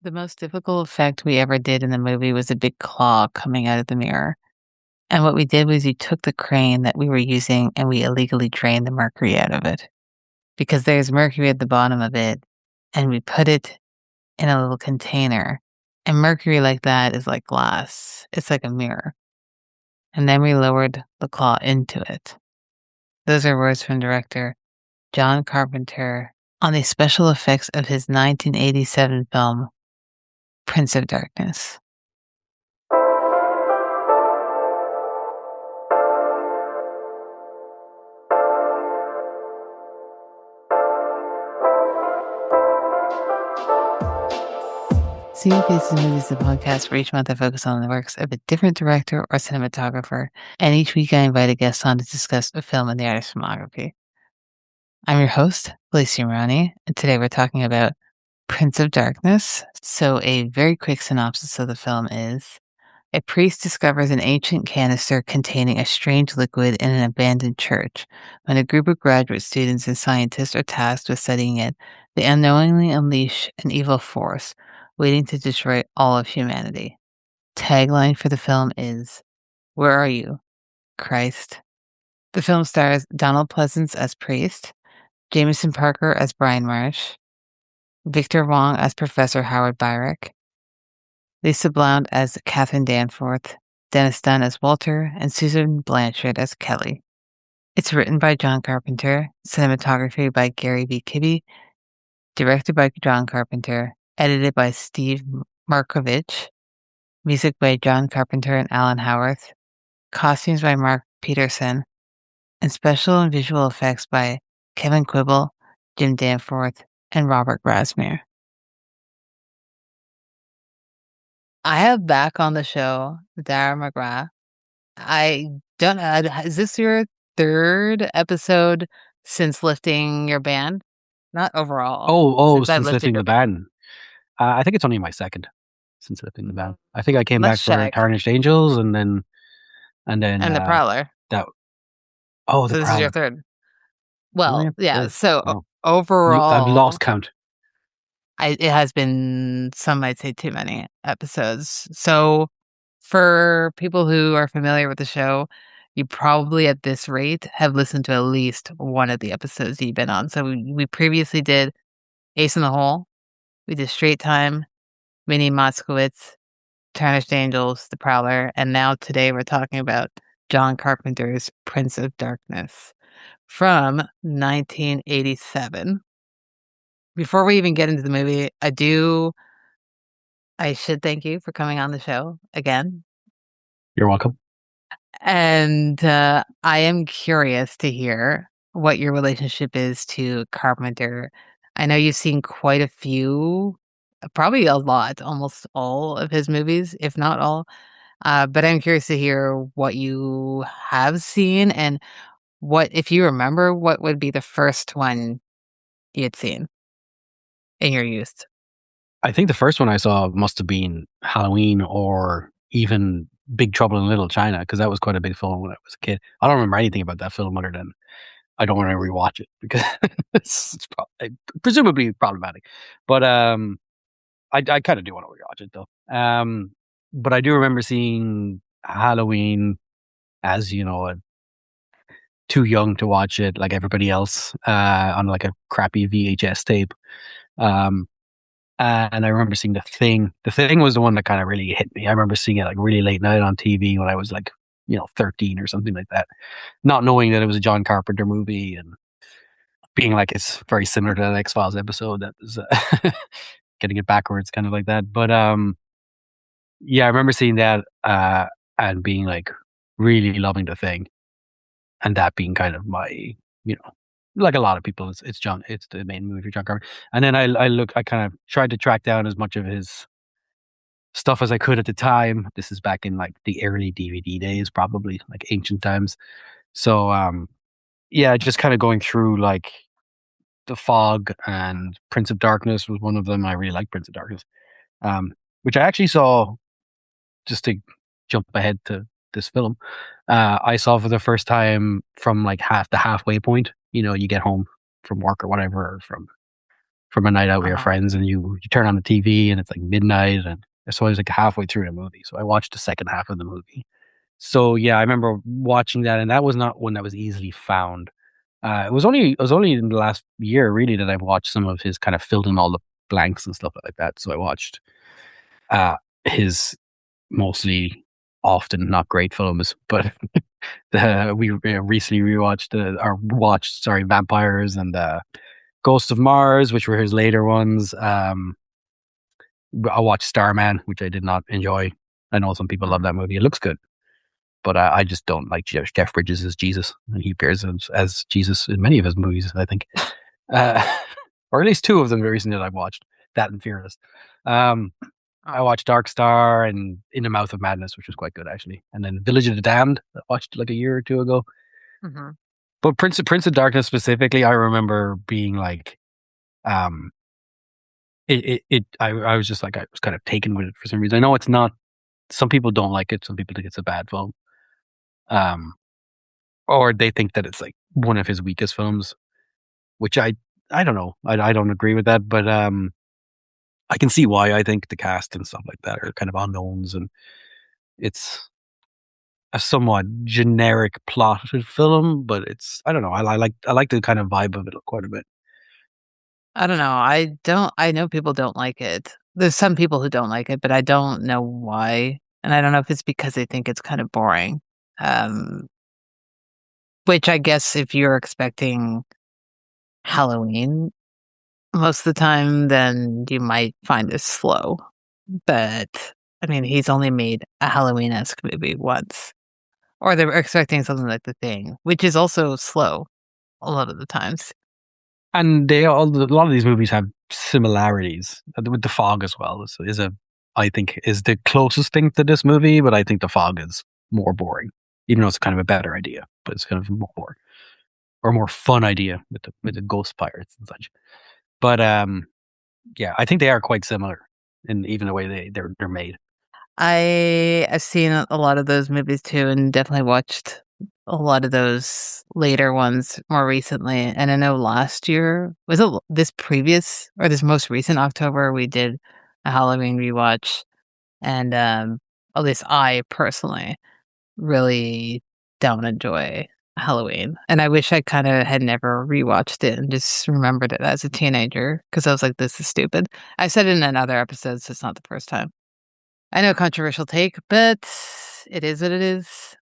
The most difficult effect we ever did in the movie was a big claw coming out of the mirror. And what we did was we took the crane that we were using and we illegally drained the mercury out of it because there's mercury at the bottom of it. And we put it in a little container. And mercury like that is like glass, it's like a mirror. And then we lowered the claw into it. Those are words from director John Carpenter on the special effects of his 1987 film, Prince of Darkness. Seeing Faces Movies, the podcast where each month I focus on the works of a different director or cinematographer, and each week I invite a guest on to discuss a film in the artist's filmography. I'm your host, Felicia, and today we're talking about Prince of Darkness. So a very quick synopsis of the film is: a priest discovers an ancient canister containing a strange liquid in an abandoned church. When a group of graduate students and scientists are tasked with studying it, they unknowingly unleash an evil force waiting to destroy all of humanity. Tagline for the film is, "Where are you, Christ?" The film stars Donald Pleasance as priest, Jameson Parker as Brian Marsh, Victor Wong as Professor Howard Byrick, Lisa Blount as Catherine Danforth, Dennis Dunn as Walter, and Susan Blanchard as Kelly. It's written by John Carpenter, cinematography by Gary B. Kibbe, directed by John Carpenter, edited by Steve Markovich, music by John Carpenter and Alan Howarth, costumes by Mark Peterson, and special and visual effects by Kevin Quibble, Jim Danforth, and Robert Grasmere. I have back on the show Darragh McGrath. I don't know, is this your third episode since lifting your ban? Not overall. Since lifting the ban. I think it's only my second since lifting the ban. I think I came back for Tarnished Angels and then the Prowler. The So this is your Prowler. third. Well, yeah. So Wow. overall, I've lost count. It has been, some might say, too many episodes. So for people who are familiar with the show, you probably at this rate have listened to at least one of the episodes you've been on. So we previously did Ace in the Hole, we did Straight Time, Minnie Moskowitz, Tarnished Angels, The Prowler, and now today we're talking about John Carpenter's Prince of Darkness from 1987. Before we even get into the movie, I should thank you for coming on the show again. You're welcome. And I am curious to hear what your relationship is to Carpenter. I know you've seen quite a few, probably a lot, almost all of his movies, if not all. But I'm curious to hear what you have seen and what, if you remember, what would be the first one you had seen in your youth. I think the first one I saw must have been Halloween or even Big Trouble in Little China, because that was quite a big film when I was a kid. I don't remember anything about that film other than I don't want to rewatch it because it's presumably problematic. But I kind of do want to rewatch it though. But I do remember seeing Halloween as, too young to watch it like everybody else on like a crappy VHS tape. And I remember seeing The Thing. The Thing was the one that kind of really hit me. I remember seeing it like really late night on TV when I was like, 13 or something like that, not knowing that it was a John Carpenter movie and being like it's very similar to that X-Files episode that was getting it backwards, kind of like that. But yeah, I remember seeing that and being like really loving The Thing, and that being kind of my, like a lot of people, it's the main movie for John Carpenter. And then I kind of tried to track down as much of his stuff as I could at the time. This is back in like the early DVD days, probably like ancient times. So yeah, just kind of going through like The Fog and Prince of Darkness was one of them. I really like Prince of Darkness, which I actually saw, just to jump ahead to this film, I saw for the first time from like the halfway point. You get home from work or whatever, or from a night out with your Uh-huh. friends, and you turn on the TV and it's like midnight, and so I was like halfway through the movie, so I watched the second half of the movie. So yeah, I remember watching that, and that was not one that was easily found. It was only in the last year really that I've watched some of his kind of filled in all the blanks and stuff like that. So I watched his mostly often not great films, but we recently rewatched or watched sorry Vampires and Ghost of Mars, which were his later ones. I watched Starman, which I did not enjoy. I know some people love Mhm. that movie. It looks good, but I just don't like Jeff Bridges as Jesus, and he appears as Jesus in many of his movies, I think, uh, or at least two of them recently that I've watched. That and Fearless. Um, I Oh. watched Dark Star and In the Mouth of Madness, which was quite good actually, and then Village of the Damned. I watched like a year or two ago. Mhm. But Prince of Darkness specifically, I remember being like, um, I was just like I was kind of taken with it for some reason. I know it's not. Some people don't like it. Some people think it's a bad film. Um, or they think that it's like one of his weakest films, which I don't know. I don't agree with that, but I can see why. I think the cast and stuff like that are kind of unknowns, and it's a somewhat generic plotted film, but it's I don't know. I like the kind of vibe of it quite a bit. I don't know. I know people don't like it. There's some people who don't like it, but I don't know why. And I don't know if it's because they think it's kind of boring. Um, which I guess if you're expecting Halloween most of the time, then you might find this slow. But I mean, he's only made a Halloween-esque movie once. Or they were expecting something like The Thing, which is also slow a lot of the times. And a lot of these movies have similarities with The Fog as well. Is a I think is the closest thing to this movie, but I think The Fog is more boring, even though it's kind of a better idea, but it's kind of more boring or more fun idea with the ghost pirates and such. But yeah, I think they are quite similar in even the way they're made. I've seen a lot of those movies too, and definitely watched a lot of those later ones more recently. And I know last year was it this previous or this most recent October we did a Halloween rewatch, and at least I personally really don't enjoy Halloween, and I wish I kind of had never rewatched it and just remembered it as a teenager because I was like, this is stupid. I said it in another episode, so it's not the first time. I know controversial take, but it is what it is.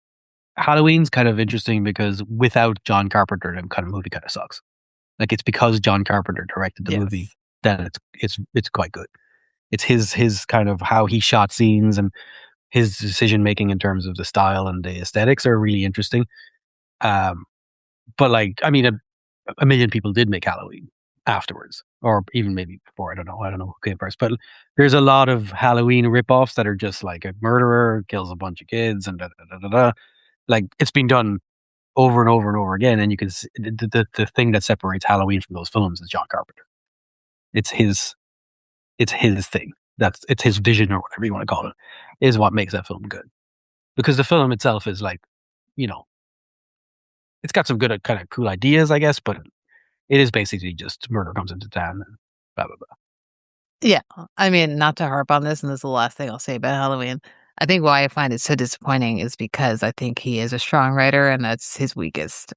Halloween's kind of interesting because without John Carpenter, the kind of movie kind of sucks. Like it's because John Carpenter directed the movie Yes. that it's quite good. It's his kind of how he shot scenes and his decision making in terms of the style and the aesthetics are really interesting. Um, but like, I mean, a million people did make Halloween afterwards, or even maybe before. I don't know who came first. But there's a lot of Halloween ripoffs that are just like a murderer kills a bunch of kids and da da da da da. Like it's been done over and over and over again, and you can the thing that separates Halloween from those films is John Carpenter. It's his it's his thing. It's his vision or whatever you want to call it, is what makes that film good. Because the film itself is like, you know, it's got some good kind of cool ideas, I guess, but it is basically just murder comes into town and blah blah blah. Yeah. I mean, not to harp on this, and this is the last thing I'll say about Halloween. I think why I find it so disappointing is because I think he is a strong writer and that's his weakest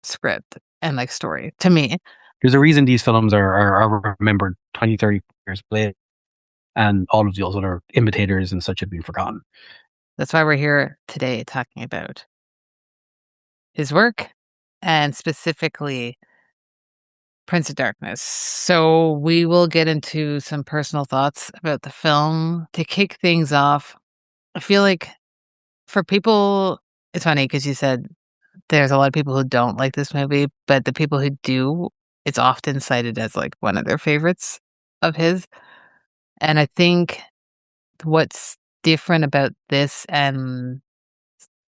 script and like story to me. There's a reason these films are remembered 20, 30 years later, and all of those other imitators and such have been forgotten. That's why we're here today talking about his work and specifically Prince of Darkness. So we will get into some personal thoughts about the film to kick things off. I feel like for people, it's funny because you said there's a lot of people who don't like this movie, but the people who do, it's often cited as like one of their favorites of his. And I think what's different about this and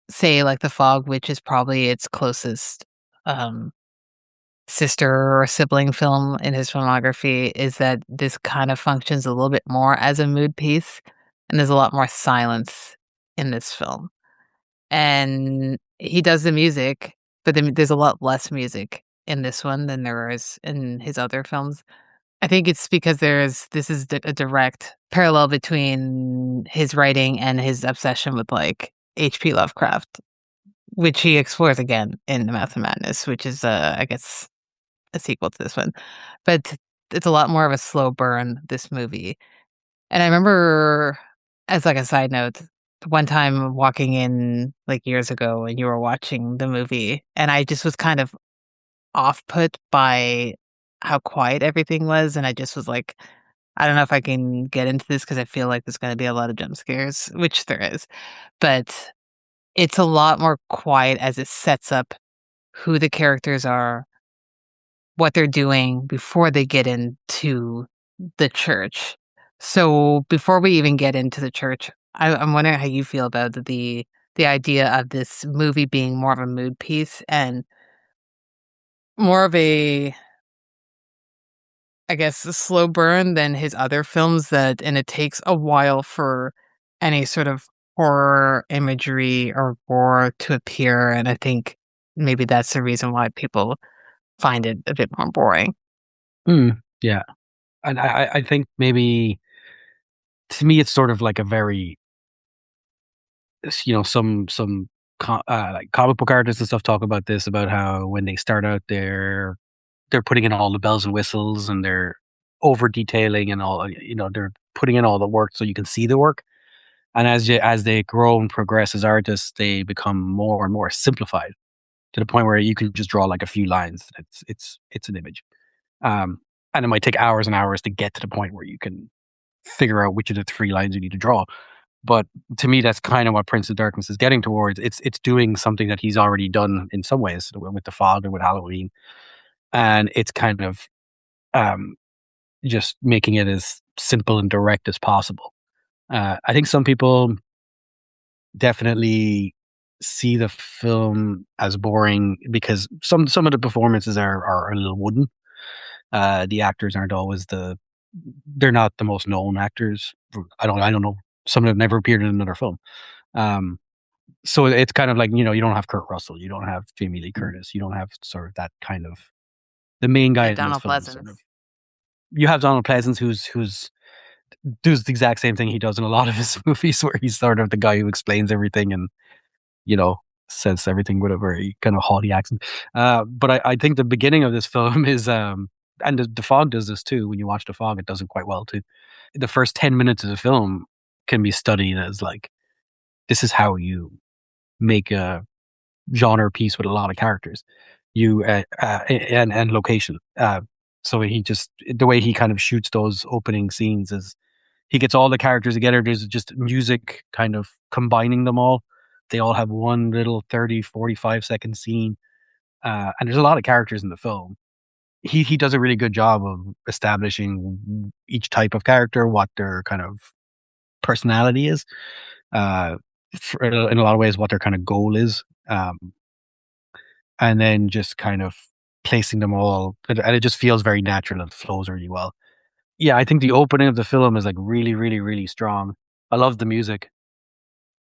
say like The Fog, which is probably its closest um sister or sibling film in his filmography, is that this kind of functions a little bit more as a mood piece, and there's a lot more silence in this film. And he does the music, but then there's a lot less music in this one than there is in his other films. I think it's because this is a direct parallel between his writing and his obsession with like H.P. Lovecraft, which he explores again in The Mouth of Madness, which is I guess a sequel to this one. But it's a lot more of a slow burn, this movie. And I remember, as like a side note, one time walking in like years ago and you were watching the movie, and I just was kind of off put by how quiet everything was. And I just was like, I don't know if I can get into this because I feel like there's going to be a lot of jump scares, which there is. But it's a lot more quiet as it sets up who the characters are, what they're doing before they get into the church. So before we even get into the church, I'm wondering how you feel about the idea of this movie being more of a mood piece and more of a, I guess, a slow burn than his other films that, and it takes a while for any sort of horror imagery or gore to appear. And I think maybe that's the reason why people find it a bit more boring. Yeah, and I think maybe to me it's sort of like a very like comic book artists and stuff talk about this about how when they start out they're putting in all the bells and whistles and they're over detailing and all they're putting in all the work so you can see the work. And as they grow and progress as artists, they become more and more simplified to the point where you can just draw like a few lines. It's an image. Um, and it might take hours and hours to get to the point where you can figure out which of the three lines you need to draw. But to me, that's kind of what Prince of Darkness is getting towards. It's doing something that he's already done in some ways with the fog and with Halloween, and it's kind of um, just making it as simple and direct as possible. I think some people definitely see the film as boring because some of the performances are a little wooden. The actors aren't always they're not the most known actors. I don't know. Some of them never appeared in another film. Um, so it's kind of like, you don't have Kurt Russell, you don't have Jamie Lee Curtis, you don't have sort of that kind of the main guy Yeah, in this Donald film. Sort of, Pleasance. you have Donald Pleasance, who's does the exact same thing he does in a lot of his movies, where he's sort of the guy who explains everything and you know says everything with a very kind of haughty accent. But I think the beginning of this film is and the Fog does this too. When you watch the Fog, it does it quite well too. The first 10 minutes of the film can be studied as like this is how you make a genre piece with a lot of characters, and location. So he just the way he kind of shoots those opening scenes is he gets all the characters together. There's just music kind of combining them all. They all have one little 30-45 second scene, and there's a lot of characters in the film. He does a really good job of establishing each type of character, what their kind of personality is, uh, in a lot of ways, what their kind of goal is. And then just kind of placing them all, and it just feels very natural and flows really well. Yeah, I think the opening of the film is like really, really, really strong. I love the music,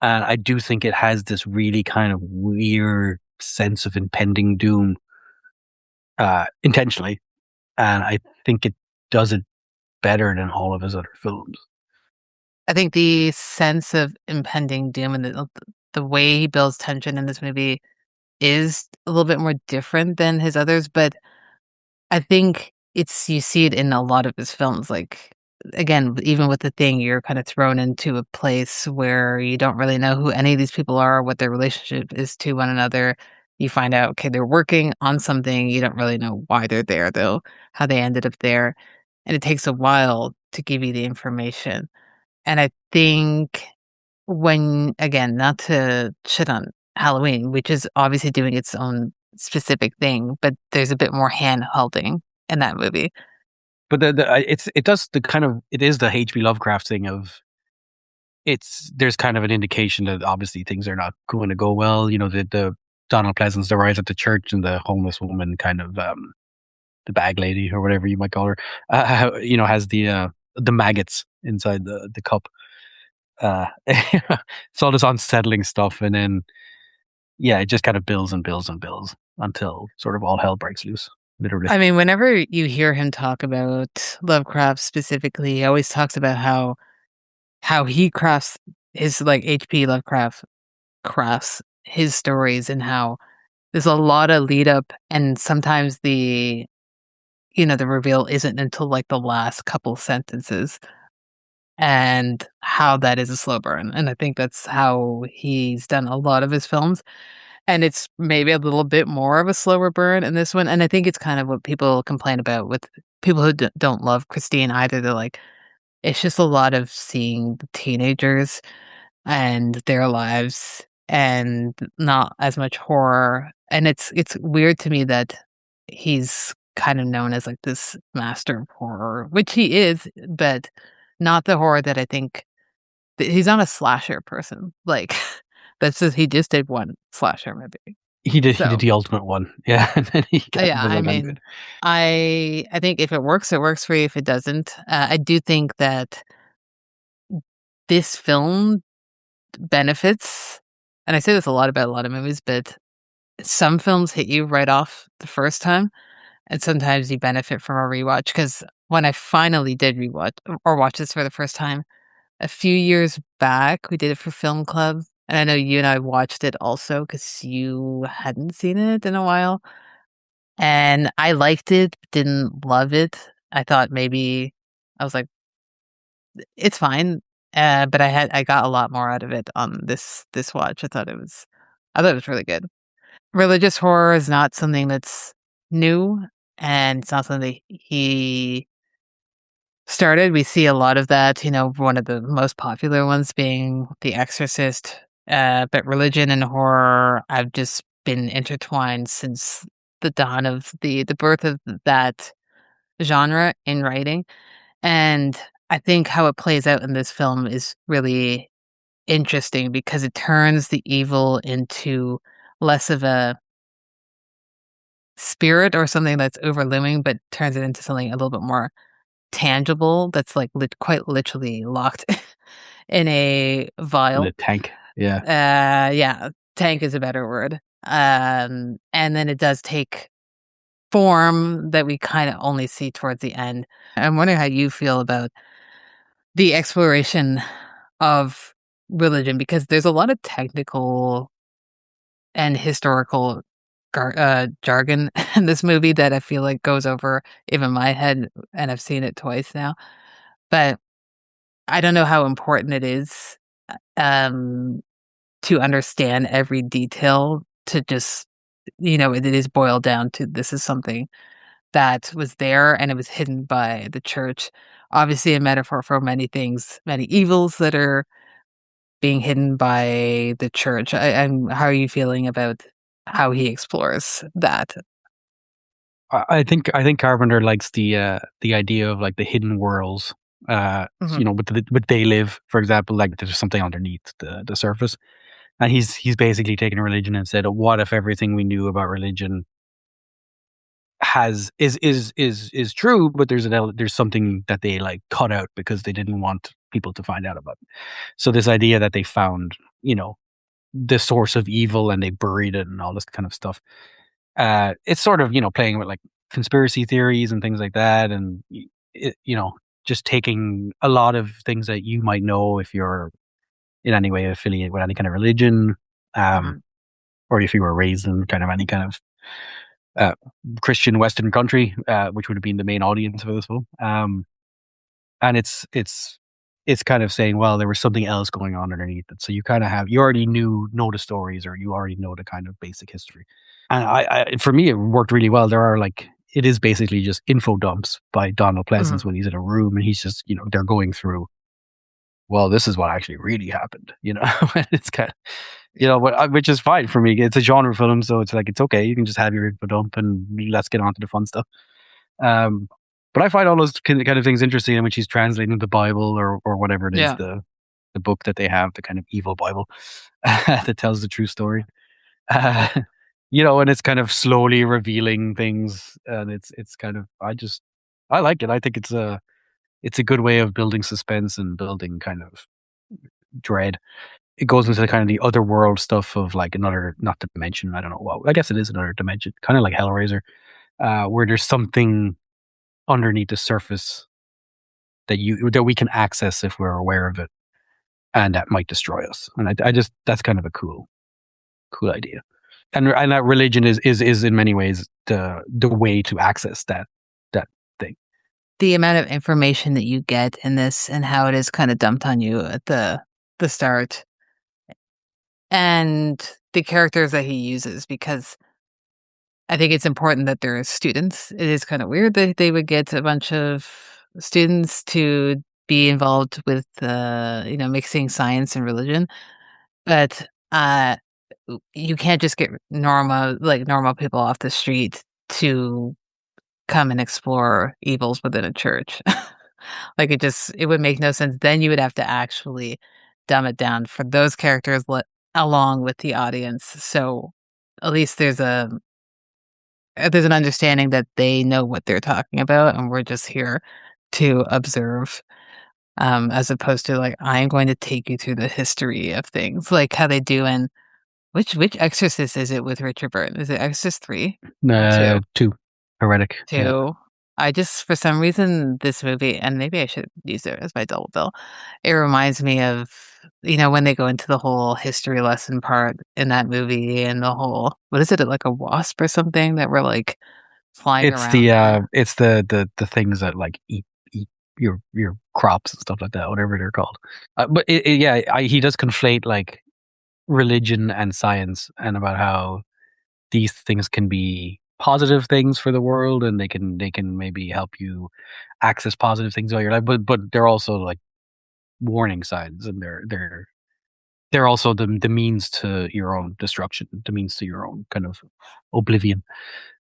and I do think it has this really kind of weird sense of impending doom, intentionally, and I think it does it better than all of his other films. I think the sense of impending doom and the way he builds tension in this movie is a little bit more different than his others, but I think it's you see it in a lot of his films, like, again, even with The Thing, you're kinda thrown into a place where you don't really know who any of these people are, what their relationship is to one another. You find out, okay, they're working on something, you don't really know why they're there, though, how they ended up there, and it takes a while to give you the information, and I think when again, not to shit on Halloween, which is obviously doing its own specific thing, but there's a bit more hand-holding in that movie. But it does the kind of it is the H.P. Lovecraft thing of there's kind of an indication that obviously things are not going to go well. The Donald Pleasance arrives at the church and the homeless woman kind of the bag lady or whatever you might call her, has the maggots inside the cup. It's all this unsettling stuff, and then yeah, it just kind of builds and builds and builds until sort of all hell breaks loose. literally. I mean, whenever you hear him talk about Lovecraft specifically, he always talks about how he crafts his like H.P. Lovecraft crafts his stories and how there's a lot of lead up and sometimes the reveal isn't until like the last couple sentences and how that is a slow burn. And I think that's how he's done a lot of his films. And it's maybe a little bit more of a slower burn in this one. And I think it's kind of what people complain about with people who don't love Christine either. They're like, it's just a lot of seeing the teenagers and their lives and not as much horror. And it's weird to me that he's kind of known as like this master of horror, which he is, but not the horror that I think he's not a slasher person. Like that's just he just did one slasher movie. He did So the ultimate one. Yeah, and then he yeah, was I like, I'm good. mean, I think if it works for you. If it doesn't, I do think that this film benefits, and I say this a lot about a lot of movies, but some films hit you right off the first time, and sometimes you benefit from a rewatch. Because when I finally did rewatch or watch this for the first time a few years back, we did it for film club, and I know you and I watched it also because you hadn't seen it in a while, and I liked it, didn't love it. I thought maybe I was like, it's fine, but I got a lot more out of it on this watch. I thought it was really good. Religious horror is not something that's new, and it's not something that he started. We see a lot of that, one of the most popular ones being The Exorcist, but religion and horror have just been intertwined since the dawn of the birth of that genre in writing, and I think how it plays out in this film is really interesting because it turns the evil into less of a spirit or something that's overlooming, but turns it into something a little bit more tangible that's like quite literally locked in a In the vial. tank. Yeah. Yeah, tank is a better word. And then it does take form that we kind of only see towards the end. I'm wondering how you feel about the exploration of religion because there's a lot of technical and historical jargon in this movie that I feel like goes over even my head, and I've seen it twice now. But I don't know how important it is um, to understand every detail to just, it is boiled down to this is something that was there and it was hidden by the church. Obviously, a metaphor for many things, many evils that are being hidden by the church. How are you feeling about how he explores that? I think Carpenter likes the idea of like the hidden worlds. Mhm, With they live, for example, like there's something underneath the surface, and he's basically taken religion and said, what if everything we knew about religion has is true, but there's something that they like cut out because they didn't want people to find out about it. So this idea that they found, the source of evil and they buried it and all this kind of stuff. It's sort of, playing with like conspiracy theories and things like that, and it, just taking a lot of things that you might know if you're in any way affiliated with any kind of religion, um, mhm. or if you were raised in kind of any kind of uh, Christian Western country, which would have been the main audience for this film. And it's kind of saying, well, there was something else going on underneath it. So you kind of you already know the stories, or you already know the kind of basic history. And for me, it worked really well. There are like, it is basically just info dumps by Donald Mhm. Pleasance when he's in a room and he's just, they're going through, well, this is what actually really happened, and it's kind of, which is fine for me. It's a genre film, so it's like, it's okay. You can just have your info dump and let's get on to the fun stuff. Um, but I find all those kind of things interesting, and when she's translating the Bible or whatever it is, Yeah. the book that they have, the kind of evil Bible that tells the true story. Uh, and it's kind of slowly revealing things, and it's kind of, I like it. I think it's a good way of building suspense and building kind of dread. It goes into the kind of the other world stuff of like another, not dimension. I don't know what. I guess it is another dimension, kind of like Hellraiser. where there's something underneath the surface that we can access if we're aware of it, and that might destroy us. And I just that's kind of a cool idea. And that religion is in many ways the way to access that thing. The amount of information that you get in this and how it is kind of dumped on you at the start, and the characters that he uses, because I think it's important that there are students. It is kind of weird that they would get a bunch of students to be involved with, mixing science and religion, but you can't just get normal people off the street to come and explore evils within a church. Like it would make no sense. Then you would have to actually dumb it down for those characters along with the audience. So at least there's an understanding that they know what they're talking about, and we're just here to observe, as opposed to like, I'm going to take you through the history of things, like how they do in which Exorcist is it with Richard Burton? Is it Exorcist 3 or 2? Two, heretic. Yeah. 2. I just, for some reason, this movie, and maybe I should use it as my double bill, it reminds me of, when they go into the whole history lesson part in that movie, and the whole, what is it, like a wasp or something that we're like flying It's around on? it's the things that like eat your crops and stuff like that, whatever they're called. But he does conflate like religion and science, and about how these things can be positive things for the world, and they can maybe help you access positive things about your life, but they're also like warning signs, and they're also the means to your own destruction, the means to your own kind of oblivion.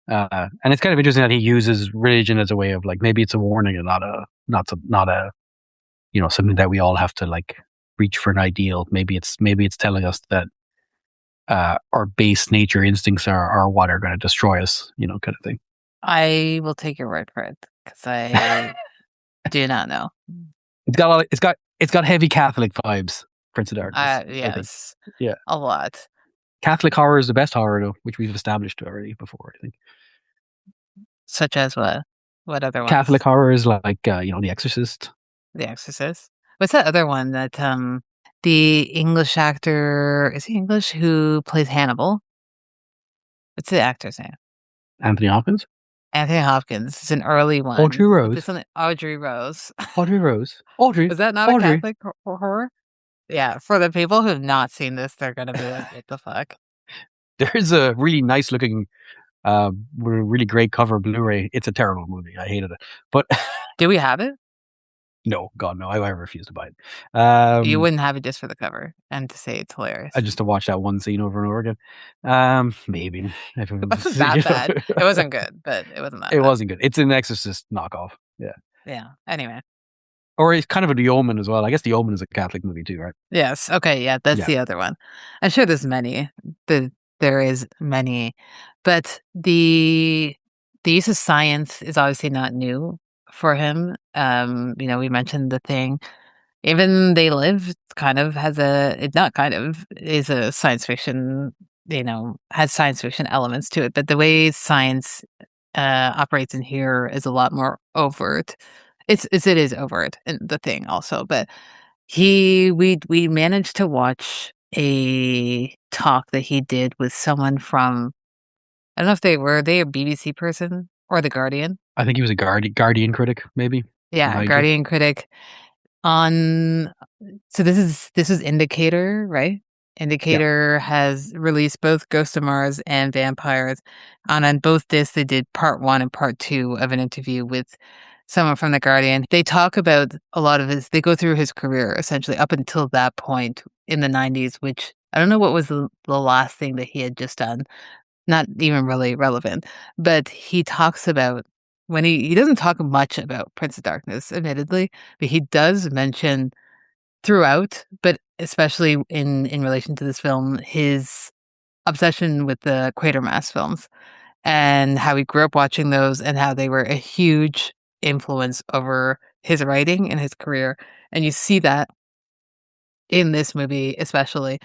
And it's kind of interesting that he uses religion as a way of like, maybe it's a warning and not a something that we all have to like reach for an ideal. Maybe it's telling us that our base nature instincts are what are going to destroy us, kind of thing. I will take your word for it, because I do not know. It's got heavy Catholic vibes. Prince of Darkness, I think. Yes, Yeah, a lot. Catholic horror is the best horror, though, which we've established already before, I think. Such as what? What other Catholic ones? horror is like The Exorcist. The Exorcist. What's that other one that the English actor, is he English, who plays Hannibal? What's the actor's name? Anthony Hopkins. Anthony Hopkins. It's an early Audrey one. This Rose. one, Audrey Rose. Audrey Rose. Audrey. Was that not a Audrey. Catholic horror? Yeah, for the people who've not seen this, they're gonna be like, "What the fuck?" There's a really nice looking, really great cover Blu-ray. It's a terrible movie. I hated it, but Do we have it? no, God, no. I refuse to buy it. You wouldn't have it just for the cover and to say it's hilarious. Just to watch that one scene over and over again. Maybe if it It wasn't was, that bad. It wasn't good, but it wasn't that it bad. wasn't good. It's an Exorcist knockoff. Yeah. Yeah. Anyway. Or it's kind of a The Omen as well. I guess The Omen is a Catholic movie too, right? Yes. Okay. Yeah, that's Yeah. the other one. I'm sure there's many. There is many, but the use of science is obviously not new for him. We mentioned The Thing. Even They Live kind of has it not kind of, is a science fiction, has science fiction elements to it, but the way science operates in here is a lot more overt. It is overt in The Thing also, but we managed to watch a talk that he did with someone from, I don't know if they a BBC person or The Guardian. I think he was a Guardian critic, maybe. Yeah, Guardian critic on. So this is Indicator, right? Yeah. Indicator has released both Ghost of Mars and Vampires. And on both discs, they did part 1 and part 2 of an interview with someone from The Guardian. They talk about a lot of they go through his career essentially up until that point in the 90s, which I don't know what was the last thing that he had just done. Not even really relevant. But he talks about, when he doesn't talk much about Prince of Darkness, admittedly, but he does mention throughout, but especially in relation to this film, his obsession with the Quatermass films, and how he grew up watching those, and how they were a huge influence over his writing and his career. And you see that in this movie, especially.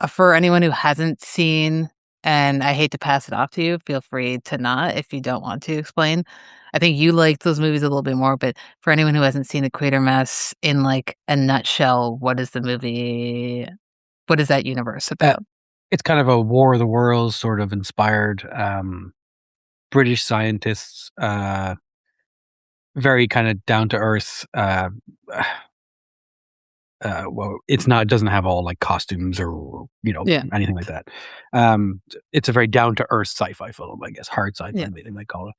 For anyone who hasn't seen and I hate to pass it off to you. Feel free to not if you don't want to explain. I think you like those movies a little bit more, but for anyone who hasn't seen the Quatermass in like a nutshell, what is the movie? What is that universe Uh, about? it's kind of a War of the Worlds sort of inspired British scientists, very kind of down to earth. Well, it's not. It doesn't have all like costumes or Yeah, anything like that. It's a very down to earth sci-fi film, I guess, hard sci-fi yeah, they might call it.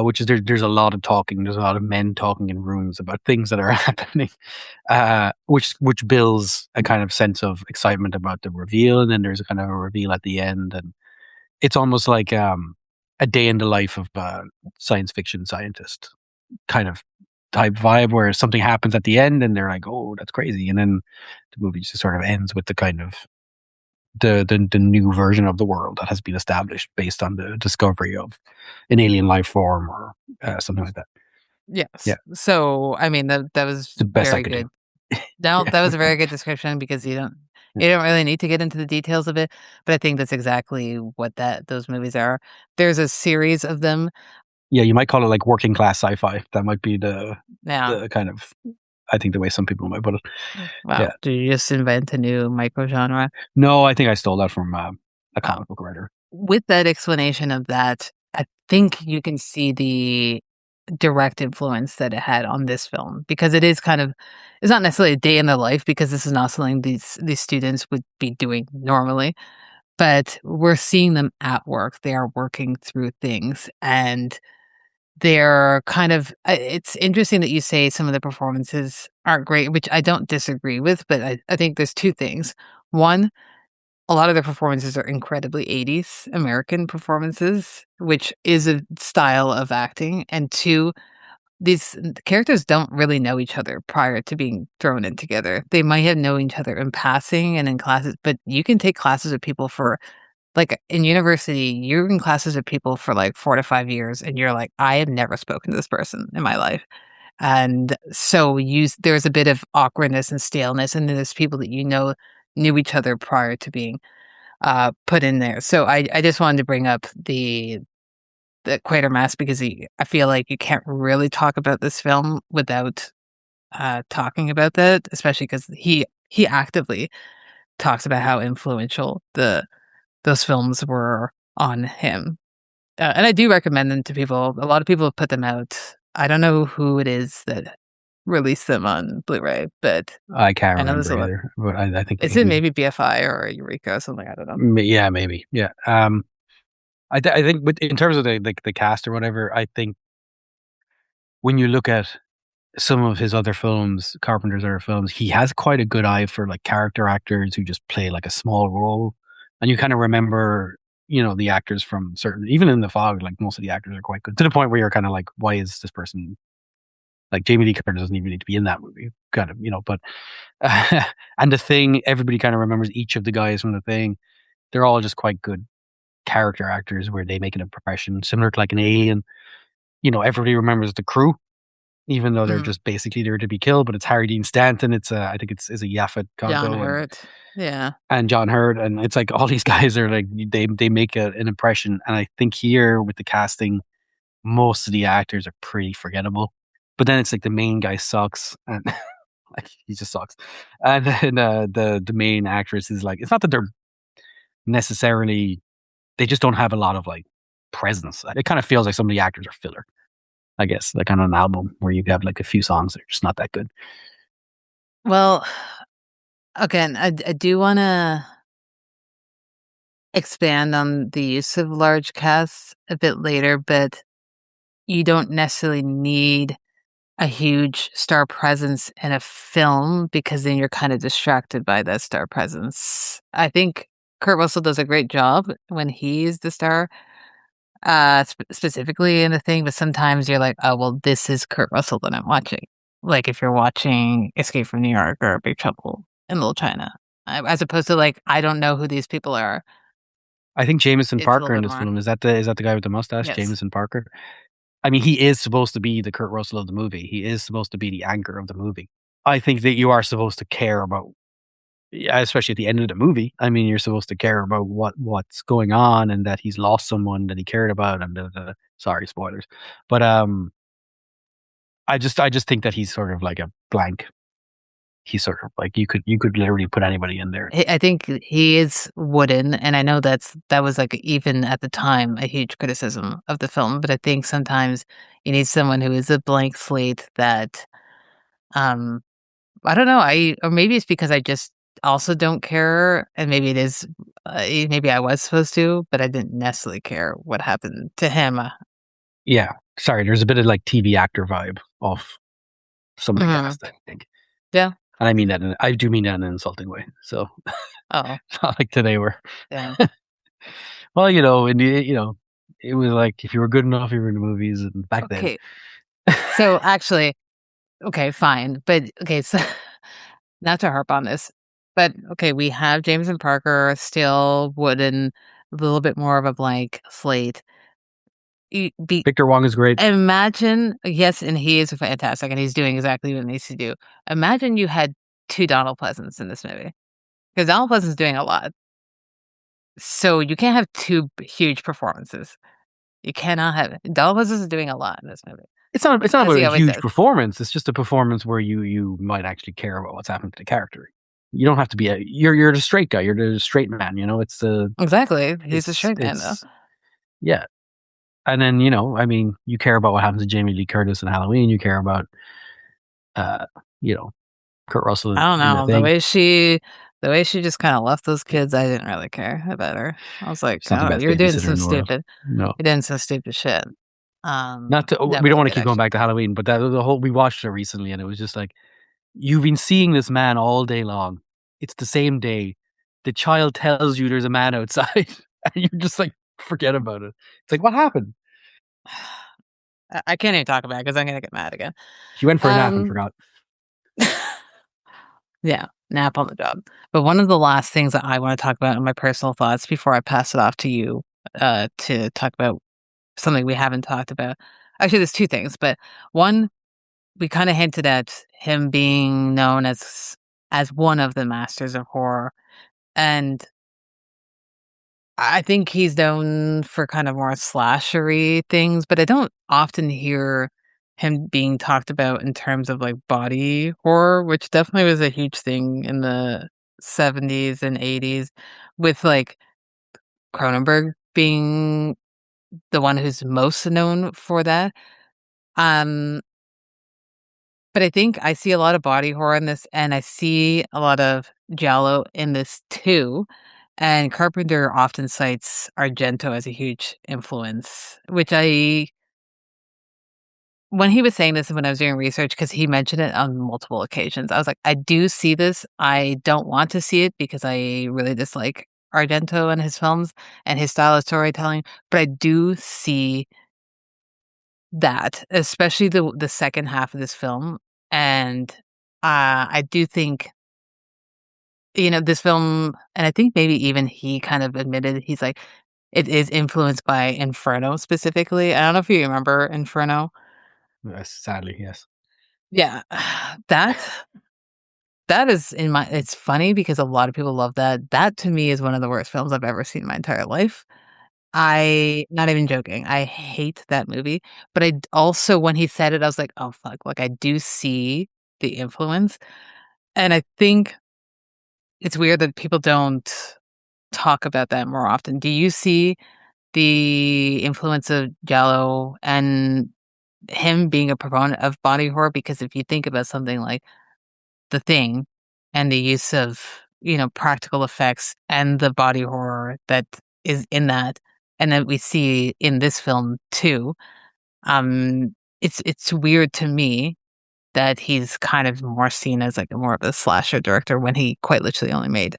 Which is there's a lot of talking. There's a lot of men talking in rooms about things that are happening, which builds a kind of sense of excitement about the reveal, and then there's a kind of a reveal at the end, and it's almost like a day in the life of a science fiction scientist kind of type vibe, where something happens at the end, and they're like, "Oh, that's crazy," and then the movie just sort of ends with the kind of the new version of the world that has been established based on the discovery of an alien life form or something like that. yes. Yeah, So, I mean, that it's was the best I very could do. good. No, Yeah. that was a very good description because Yeah. you don't really need to get into the details of it, but I think that's exactly what those movies are. There's a series of them Yeah, you might call it like working class sci-fi. That might be now. the kind of, I think, the way some people might put it. Wow, Yeah. do you just invent a new microgenre? No, I think I stole that from a Wow. comic book writer. With that explanation of that, I think you can see the direct influence that it had on this film because it is kind of it's not necessarily a day in the life because this is not something these students would be doing normally, but we're seeing them at work. They are working through things and they're kind of it's interesting that you say some of the performances aren't great, which I don't disagree with, but I think there's two things. One, a lot of the performances are incredibly 80s American performances, which is a style of acting. And two, these characters don't really know each other prior to being thrown in together. They might have known each other in passing and in classes, but you can take classes with people for like in university, you're in classes with people for like 4 to 5 years, and you're like, I have never spoken to this person in my life. And so there's a bit of awkwardness and staleness, and then there's people that knew each other prior to being put in there. So I just wanted to bring up the Quatermass because I feel like you can't really talk about this film without talking about that, especially because he actively talks about how influential those films were on him. And I do recommend them to people. A lot of people have put them out. I don't know who it is that released them on Blu-ray, but I can't I know there's remember a lot. either, but I think Is it maybe BFI or Eureka or something? I don't know. yeah, maybe, yeah. I think in terms of the cast or whatever, I think when you look at some of his other films, Carpenter's other films, he has quite a good eye for like character actors who just play like a small role, and you kind of remember, the actors from certain, even in The Fog, like most of the actors are quite good to the point where you're kind of like, why is this person like Jamie Lee Curtis doesn't even need to be in that movie, kind of, but and The Thing, everybody kind of remembers each of the guys from The Thing. They're all just quite good character actors where they make an impression, similar to like an Alien. Everybody remembers the crew, even though they're Mhm. just basically there to be killed. But it's Harry Dean Stanton. It's I think it's a Yaphet John Kotto Hurt. Yeah. and John Hurt, and it's like all these guys are like they make an impression. And I think here with the casting, most of the actors are pretty forgettable. But then it's like the main guy sucks, and like he just sucks. And then the main actress is like, it's not that they're necessarily, they just don't have a lot of like presence. It kind of feels like some of the actors are filler, I guess, like on an album where you have like a few songs that are just not that good. Well, again, I do want to expand on the use of large casts a bit later, but you don't necessarily need a huge star presence in a film because then you're kind of distracted by that star presence. I think Kurt Russell does a great job when he's the star, specifically in the thing, but sometimes you're like, oh, well, this is Kurt Russell that I'm watching. Like if you're watching Escape from New York or Big Trouble in Little China, as opposed to like, I don't know who these people are. I think Jameson It's a Parker little in bit this more. film, is that the guy with the mustache, Yes. Jameson Parker? I mean, he is supposed to be the Kurt Russell of the movie. He is supposed to be the anchor of the movie. I think that you are supposed to care about yeah, especially at the end of the movie. I mean, you're supposed to care about what's going on and that he's lost someone that he cared about and sorry, spoilers. But I just think that he's sort of like a blank. He's sort of like you could literally put anybody in there. I think he is wooden, and I know that was, like, even at the time, a huge criticism of the film, but I think sometimes you need someone who is a blank slate that, um, I don't know, or maybe it's because I just also don't care, and maybe it is, maybe I was supposed to, but I didn't necessarily care what happened to him. Yeah, sorry. There's a bit of like TV actor vibe off some of the Mhm. cast, I think, Yeah. and I do mean that in an insulting way. So Oh, not like today where, yeah. well, it was like if you were good enough, you were in the movies, and back then. Okay. So, actually, okay, fine, but okay, so not to harp on this, but okay, we have Jameson Parker still wooden, a little bit more of a blank slate. Victor Wong is great. Imagine, yes, and he is fantastic, and he's doing exactly what he needs to do. Imagine you had 2 Donald Pleasants in this movie, because Donald Pleasant's doing a lot, so you can't have 2 huge performances. You cannot have Donald Pleasance is doing a lot in this movie, It's not as about he a always huge does. performance. It's just a performance where you might actually care about what's happening to the character. You don't have to be you're the straight guy. You're the straight man. Exactly, he's a It's straight man, though. it's yeah. And then I mean, you care about what happens to Jamie Lee Curtis in Halloween. You care about uh, you know, Kurt Russell I don't in The know, Thing. the way she just kinda left those kids, I didn't really care about her. I was like, She's not the "Oh, best babysitter in the world. No, you're doing some stupid shit." not to. That We don't was a want to good keep going extra. back to Halloween, but that the whole we watched it recently, and it was just like you've been seeing this man all day long. It's the same day. The child tells you there's a man outside, and you're just like, forget about it. It's like, what happened? I can't even talk about it because 'cause I'm gonna get mad again. She went for a nap and Um, forgot. yeah, nap on the job. But one of the last things that I wanna talk about in my personal thoughts before I pass it off to you, to talk about something we haven't talked about. Actually, there's 2 things, but one, we kinda hinted at him being known as one of the masters of horror, and I think he's known for kind of more slashery things, but I don't often hear him being talked about in terms of, like, body horror, which definitely was a huge thing in the '70s and '80s with, like, Cronenberg being the one who's most known for that. Um, but I think I see a lot of body horror in this, and I see a lot of giallo in this too. And Carpenter often cites Argento as a huge influence, which when he was saying this and when I was doing research, because he mentioned it on multiple occasions, I was like, I do see this. I don't want to see it because I really dislike Argento and his films and his style of storytelling, but I do see that, especially the second half of this film, and, I do think, this film and I think maybe even he kind of admitted, he's like, it is influenced by Inferno specifically. I don't know if you remember Inferno? Yes, sadly, yes. Yeah, that that is in my it's funny because a lot of people love that. That to me is one of the worst films I've ever seen in my entire life. I not even joking, I hate that movie, but also when he said it, I was like, "Oh, fuck," like, I do see the influence, and I think it's weird that people don't talk about that more often. Do you see the influence of giallo and him being a proponent of body horror? Because if you think about something like The Thing and the use of, practical effects and the body horror that is in that, and that we see in this film too, it's weird to me that he's kind of more seen as, like, more of a slasher director when he quite literally only made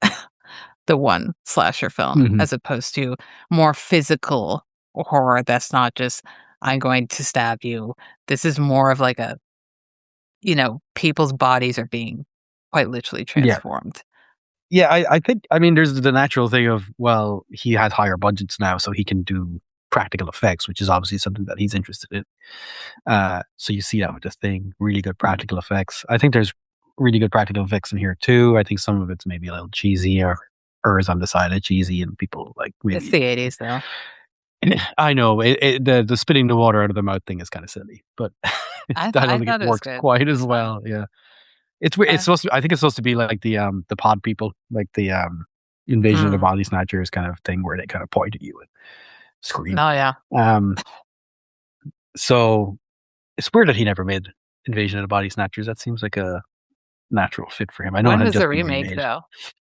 the one slasher film, Mhm. as opposed to more physical horror that's not just, "I'm going to stab you." This is more of like a, people's bodies are being quite literally Yeah. transformed. Yeah, I think I mean, there's the natural thing of, well, he has higher budgets now, so he can do practical effects, which is obviously something that he's interested in. So you see that with The Thing, really good practical effects. I think there's really good practical effects in here too. I think some of it's maybe a little cheesy or is on the side of cheesy, and people like It's maybe. the 80s, though. I know the spitting the water out of the mouth thing is kind of silly, but I I thought don't I think it thought it was works good. quite It as was fun. well. Yeah, it's Uh, supposed to. I think it's supposed to be like the pod people, like the Invasion of the mm, Body Snatchers kind of thing, where they kind of point at you and scream. no, yeah. Um, so it's weird that he never made Invasion of the Body Snatchers. That seems like a natural fit for him. I know it When had was the just been remake, remade. though?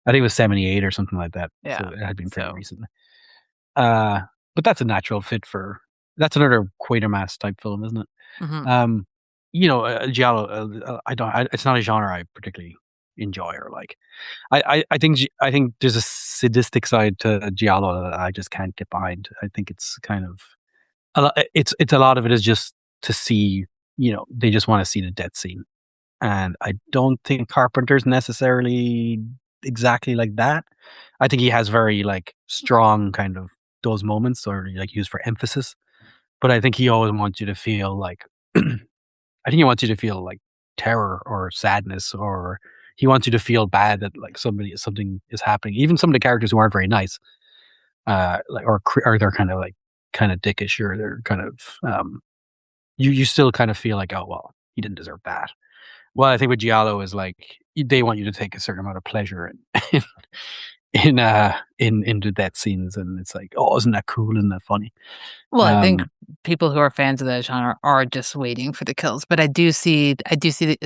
I think it was 78 or something like that. So Yeah. it had been pretty So, recent. Uh, but that's a natural fit for. That's another Quatermass type film, isn't it? mhm. Um, giallo. I don't. It's not a genre I particularly enjoy or like. I think there's a sadistic side to giallo that I just can't get behind. I think it's kind of it's a lot of it is just to see. They just want to see the death scene, and I don't think Carpenter's necessarily exactly like that. I think he has very like strong kind of those moments or like used for emphasis, but I think he always wants you to feel like I think he wants you to feel like terror or sadness, or he wants you to feel bad that like something is happening. Even some of the characters who aren't very nice, like or they're kind of dickish, or they're kind of you still kind of feel like, oh well, he didn't deserve that. Well, I think with Giallo is like they want you to take a certain amount of pleasure in in the death scenes, and it's like, oh, isn't that cool? Isn't that funny? Well, I think Um, people who are fans of that genre are just waiting for the kills, but I do see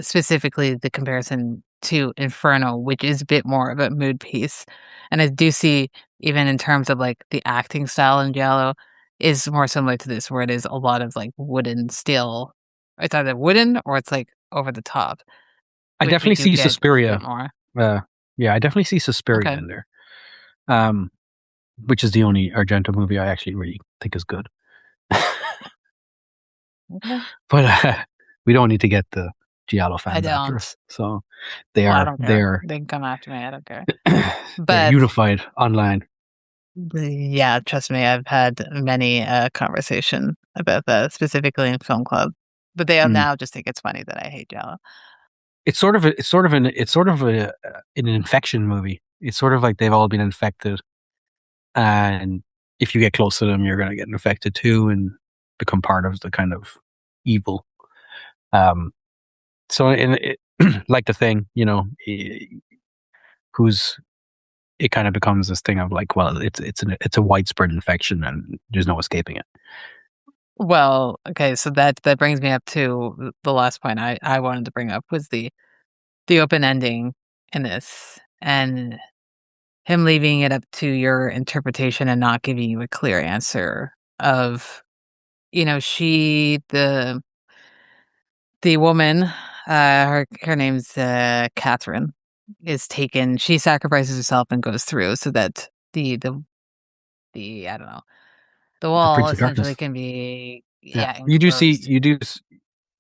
specifically the comparison to Inferno, which is a bit more of a mood piece, and I do see even in terms of like the acting style in Giallo is more similar to this, where it is a lot of like wooden steel. It's either wooden or it's like over the top, I which we definitely do see get a bit Suspiria. more. Uh, yeah, I definitely see Suspiria Okay. in there. Um, which is the only Argento movie I actually really think is good. Okay. But we don't need to get the Giallo I fans after don't. us. So they Well, I are don't care. they're They can come after me. I don't care. they're But unified online. yeah, trust me, I've had many a conversation about that, specifically in film club. But they all Mm. now just think it's funny that I hate Jello. It's sort of an infection movie. It's sort of like they've all been infected, and if you get close to them, you're going to get infected too and become part of the kind of evil. Um, so in it, like the thing, who's it kind of becomes this thing of like, well, it's a widespread infection and there's no escaping it. Well, okay, so that brings me up to the last point I wanted to bring up was the open ending in this and him leaving it up to your interpretation and not giving you a clear answer of, she the woman, her name's, Catherine, is taken she sacrifices herself and goes through so that the I don't know, the The wall Prince of essentially Darkness. can be, Yeah, yeah, enclosed.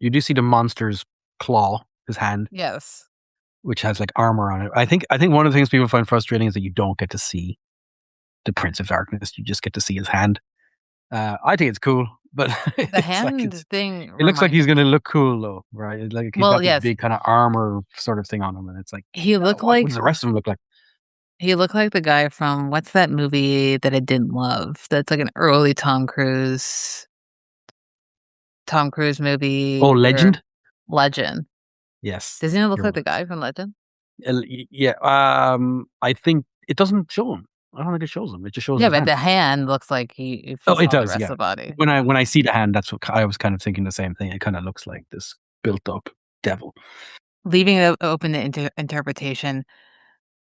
you do see the monster's claw, his hand, Yes. which has like armor on it. I think one of the things people find frustrating is that you don't get to see the Prince of Darkness. You just get to see his hand. I think it's cool, but The it's like hand thing it looks like he's reminded gonna look cool though, right? It's like he's well, got this yes, big kind of armor sort of thing on him, and it's like, he looked what like does the rest of him look like? he looked like the guy from what's that movie that I didn't love? That's like an early Tom Cruise Oh, movie where Legend. Legend. Yes, Doesn't he look you're like the right. guy from Legend? Yeah. I think it doesn't show him. I don't think it shows him. It just shows Yeah, his but hand. the hand looks like he if you Oh, it saw the does. rest Yeah. of the body. When I see the hand, that's what I was kind of thinking the same thing. It kind of looks like this built up devil. Leaving it open to interpretation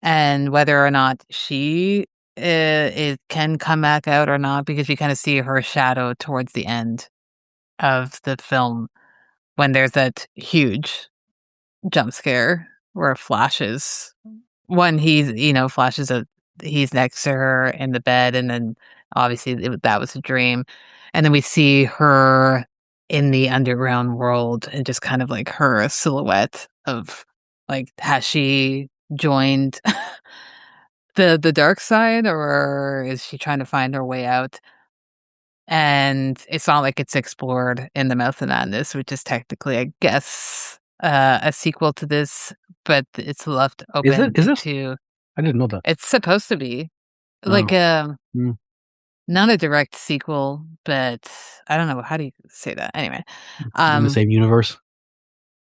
and whether or not she it can come back out or not because we kind of see her shadow towards the end of the film when there's that huge jump scare where it flashes when flashes of he's next to her in the bed and then obviously that was a dream and then we see her in the underground world and just kind of like her silhouette of like has she joined the dark side or is she trying to find her way out and it's not like it's explored in the Mouth of Madness which is technically I guess a sequel to this, but it's left Is it? open Is it? to. I didn't know that. It's supposed to be like Oh, mm, not a direct sequel, but I don't know how do you say that. Anyway, in the um, same universe.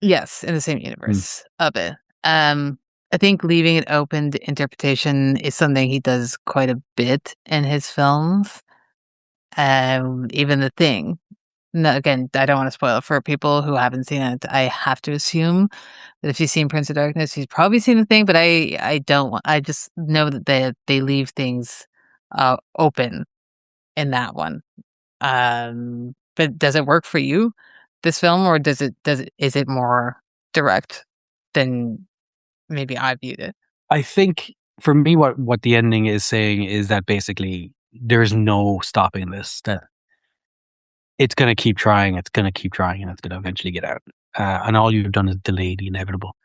yes, in the same Mm. universe of it. I think leaving it open to interpretation is something he does quite a bit in his films. Even The Thing. No, again, I don't want to spoil it for people who haven't seen it. I have to assume that if you've seen Prince of Darkness, you've probably seen The Thing, but I don't want. I just know that they leave things open in that one. But does it work for you, this film, or is it more direct than maybe I viewed it? I think for me, what the ending is saying is that basically there's no stopping this. That it's going to keep trying, it's going to keep trying, and it's going to eventually get out. And all you've done is delay the inevitable.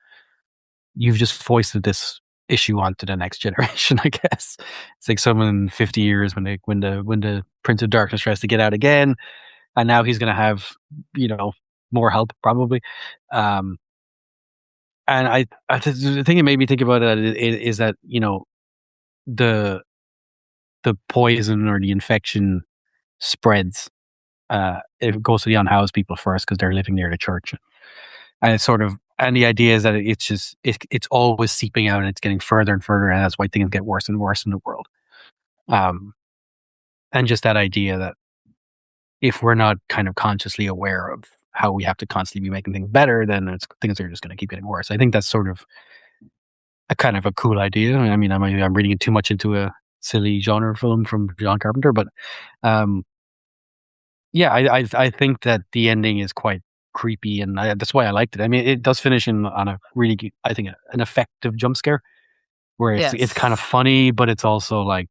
You've just foisted this issue onto the next generation, I guess. It's like someone in 50 years when the Prince of Darkness tries to get out again, and now he's going to have, you know, more help probably. Um, and the thing that made me think about it is that, you know, the the poison or the infection spreads. It goes to the unhoused people first because they're living near the church, and it's sort of, and the idea is that it's just it's always seeping out and it's getting further and further, and that's why things get worse and worse in the world. Um, and just that idea that if we're not kind of consciously aware of how we have to constantly be making things better, then things are just going to keep getting worse. I think that's sort of a kind of a cool idea. I mean, I'm reading too much into a silly genre film from John Carpenter, but um, yeah, I think that the ending is quite creepy, and that's why I liked it. I mean, it does finish on a really, I think, an effective jump scare where it's kind of Yes, funny, but it's also like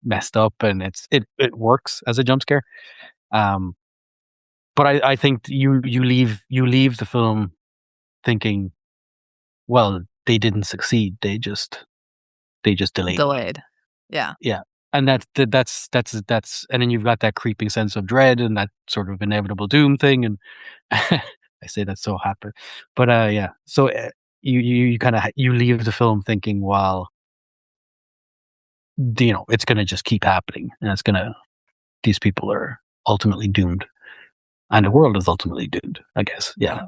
messed up, and it works as a jump scare. Um, but I think you leave the film thinking, well, they didn't succeed. They just delayed it. delayed. Yeah. Yeah. And that's and then you've got that creeping sense of dread and that sort of inevitable doom thing, and I say that so happy, but yeah. So you kind of you leave the film thinking, well, it's going to just keep happening, and it's going to these people are ultimately doomed, and the world is ultimately doomed. I guess, yeah.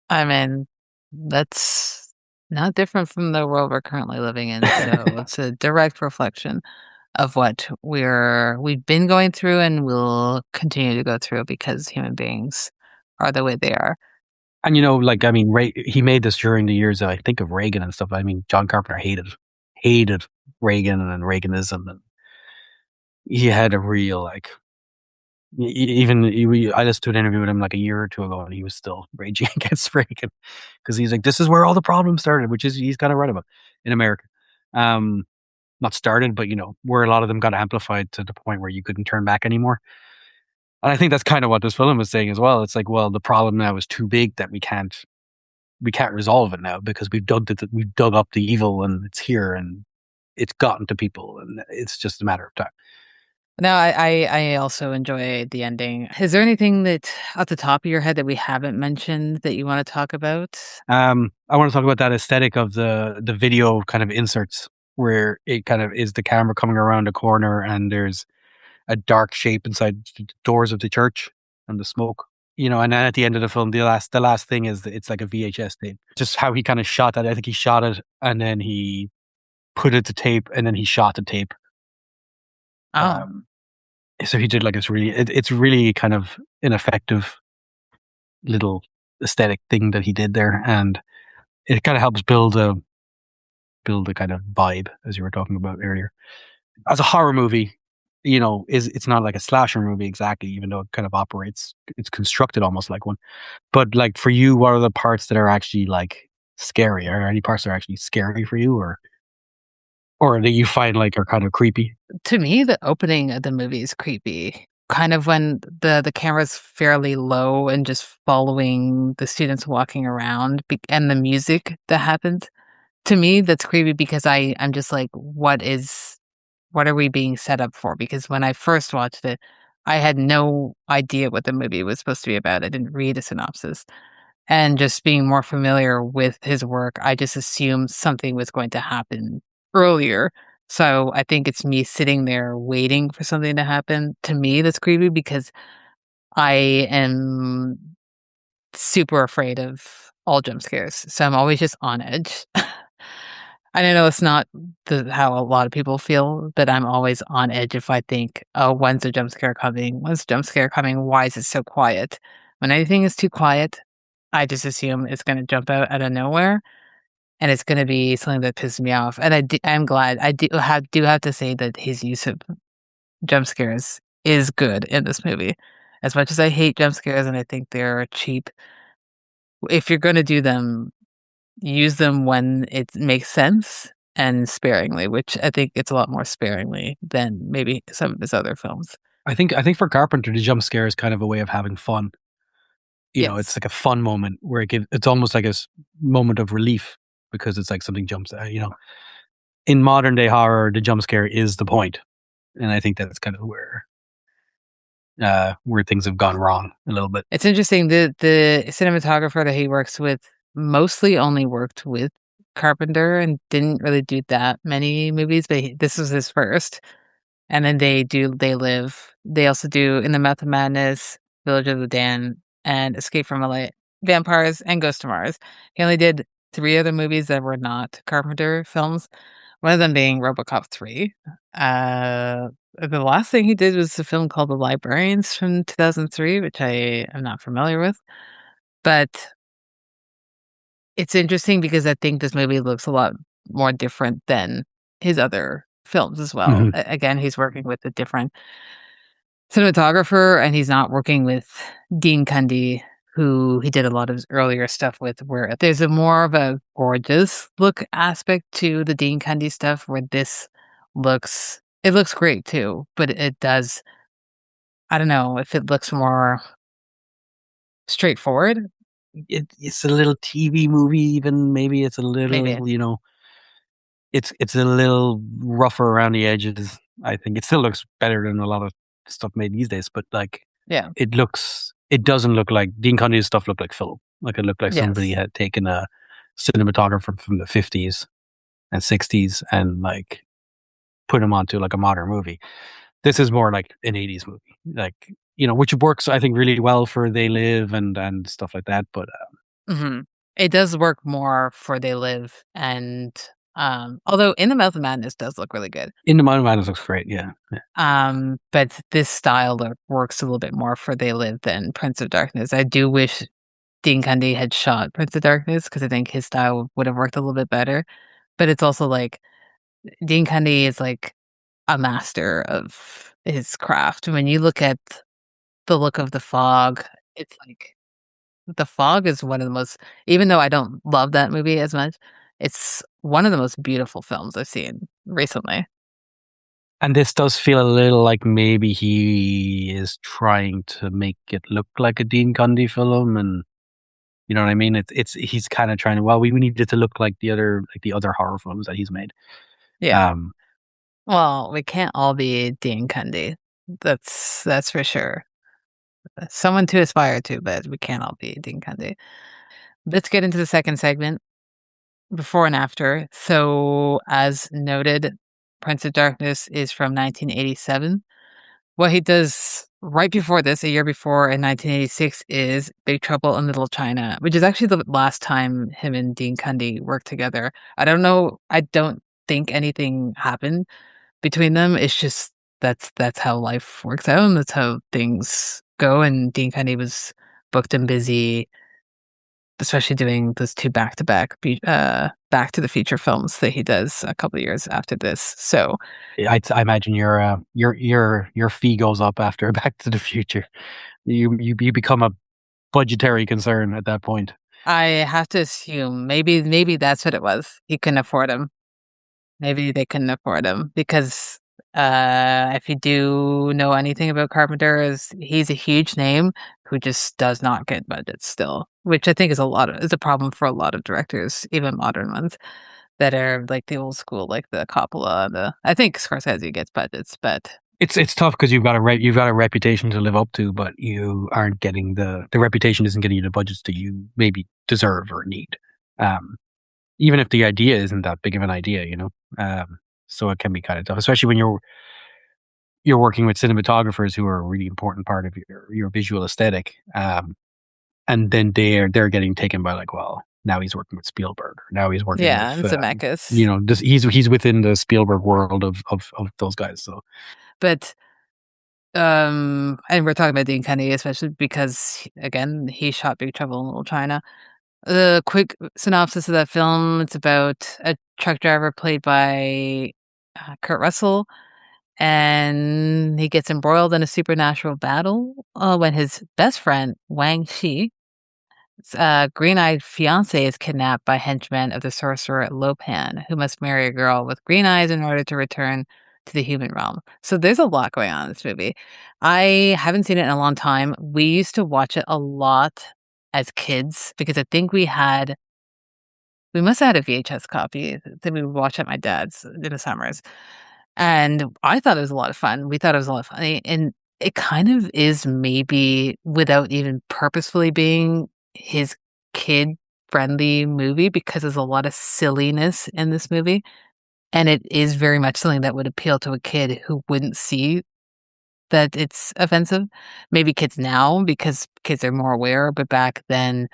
I mean, that's not different from the world we're currently living in. So it's a direct reflection of what we've been going through and will continue to go through because human beings are the way they are. And like I mean, he made this during the years, I think, of Reagan and stuff. I mean, John Carpenter hated Reagan and Reaganism, and he had a real like I listened to an interview with him like a year or two ago, and he was still raging against Reagan because he's like, this is where all the problems started, which is he's kind of right about in America. Um, Not started, but where a lot of them got amplified to the point where you couldn't turn back anymore. And I think that's kind of what this film was saying as well. It's like, well, the problem now is too big that we can't resolve it now because we've dug up the evil and it's here and it's gotten to people and it's just a matter of time. No, I also enjoy the ending. Is there anything that at the top of your head that we haven't mentioned that you want to talk about? I want to talk about that aesthetic of the video kind of inserts where it kind of is the camera coming around a corner and there's a dark shape inside the doors of the church and the smoke. And then at the end of the film, the last thing is that it's like a VHS tape. Just how he kind of shot that. I think he shot it and then he put it to tape and then he shot the tape. Oh, Um, so he did like it's really kind of an effective little aesthetic thing that he did there, and it kind of helps build a kind of vibe as you were talking about earlier. As a horror movie, it's not like a slasher movie exactly, even though it kind of operates, it's constructed almost like one. But like for you, what are the parts that are actually like scary? Are there any parts that are actually scary for you, or that you find like are kind of creepy? to me, the opening of the movie is creepy. Kind of when the camera's fairly low and just following the students walking around, and the music that happens. To me, that's creepy because I'm just like, what are we being set up for? Because when I first watched it, I had no idea what the movie was supposed to be about. I didn't read a synopsis. And just being more familiar with his work, I just assumed something was going to happen earlier. So I think it's me sitting there waiting for something to happen. To me, that's creepy because I am super afraid of all jump scares. So I'm always just on edge. And I know it's not how a lot of people feel, but I'm always on edge if I think, oh, when's the jump scare coming? When's the jump scare coming? Why is it so quiet? When anything is too quiet, I just assume it's going to jump out of nowhere and it's going to be something that pisses me off. And I'm glad. I do have to say that his use of jump scares is good in this movie. As much as I hate jump scares and I think they're cheap, if you're going to do them, use them when it makes sense and sparingly, which I think it's a lot more sparingly than maybe some of his other films. I think for Carpenter, the jump scare is kind of a way of having fun. It's Yes. like a fun moment where it's almost like a moment of relief because it's like something jumps out. In modern day horror, the jump scare is the point, and I think that's kind of where things have gone wrong a little bit. It's interesting. The cinematographer that he works with mostly only worked with Carpenter and didn't really do that many movies, but this was his first. And then They Live. They also do In the Mouth of Madness, Village of the Damned, and Escape from LA, Vampires, and Ghost to Mars. He only did 3 other movies that were not Carpenter films, one of them being RoboCop 3. The last thing he did was a film called The Librarians from 2003, which I am not familiar with. But it's interesting because I think this movie looks a lot more different than his other films as well. Hmm. Again, he's working with a different cinematographer, and he's not working with Dean Cundey, who he did a lot of his earlier stuff with, where there's a more of a gorgeous look aspect to the Dean Cundey stuff, where this looks great too, but it does, I don't know if it looks more straightforward, It's a little TV movie, even maybe it's a maybe. little, it's a little rougher around the edges. I think it still looks better than a lot of stuff made these days, but like Yeah. it doesn't look like Dean Cundey's stuff looked like film. Like it looked like somebody Yes. had taken a cinematographer from the 50s and 60s and like put him onto like a modern movie. This is more like an 80s movie, like which works I think really well for They Live and stuff like that. But Hmm. It does work more for They Live, and although In the Mouth of Madness does look really good. In the Mind of Madness looks great, yeah. But this style works a little bit more for They Live than Prince of Darkness. I do wish Dean Cundey had shot Prince of Darkness because I think his style would have worked a little bit better. But it's also like Dean Cundey is like a master of his craft. When you look at the look of The Fog, it's like The Fog is one of the most, even though I don't love that movie as much, it's one of the most beautiful films I've seen recently. And this does feel a little like maybe he is trying to make it look like a Dean Cundey film, and you know what I mean. It's he's kind of trying to. Well, we need it to look like the other horror films that he's made. Yeah. Um, Well, we can't all be Dean Cundey. That's for sure. Someone to aspire to, but we can't all be Dean Cundey. Let's get into the second segment, before and after. So, as noted, Prince of Darkness is from 1987. What he does right before this, a year before in 1986, is Big Trouble in Little China, which is actually the last time him and Dean Cundey worked together. I don't know. I don't think anything happened between them. It's just that's how life works out, and that's how things go. And Dean Cundey was booked and busy, especially doing those two back-to-back Back to the Future films that he does a couple of years after this. So I imagine your fee goes up after Back to the Future. You become a budgetary concern at that point. I have to assume maybe that's what it was. He couldn't afford him. Maybe they couldn't afford him because if you do know anything about Carpenter, is he's a huge name who just does not get budgets still, which I think is a problem for a lot of directors, even modern ones that are like the old school, like the Coppola. I think Scorsese gets budgets, but it's tough because you've got a reputation to live up to, but you aren't getting the reputation isn't getting you the budgets that you maybe deserve or need. Um, Even if the idea isn't that big of an idea, you know. So it can be kind of tough, especially when you're working with cinematographers who are a really important part of your visual aesthetic. And then they're getting taken by like, well, now he's working with Spielberg, or now he's working Yeah, with and Zemeckis. he's within the Spielberg world of those guys. So But and we're talking about Dean Kennedy, especially because again, he shot Big Trouble in Little China. The quick synopsis of that film, it's about a truck driver played by Kurt Russell, and he gets embroiled in a supernatural battle when his best friend, Wang Shi, green-eyed fiance is kidnapped by henchmen of the sorcerer Lopan, who must marry a girl with green eyes in order to return to the human realm. So there's a lot going on in this movie. I haven't seen it in a long time. We used to watch it a lot as kids because I think we must have had a VHS copy that we would watch at my dad's in the summers. And I thought it was a lot of fun. We thought it was a lot of fun. And it kind of is maybe without even purposefully being his kid-friendly movie because there's a lot of silliness in this movie. And it is very much something that would appeal to a kid who wouldn't see that it's offensive. Maybe kids now because kids are more aware, but back then,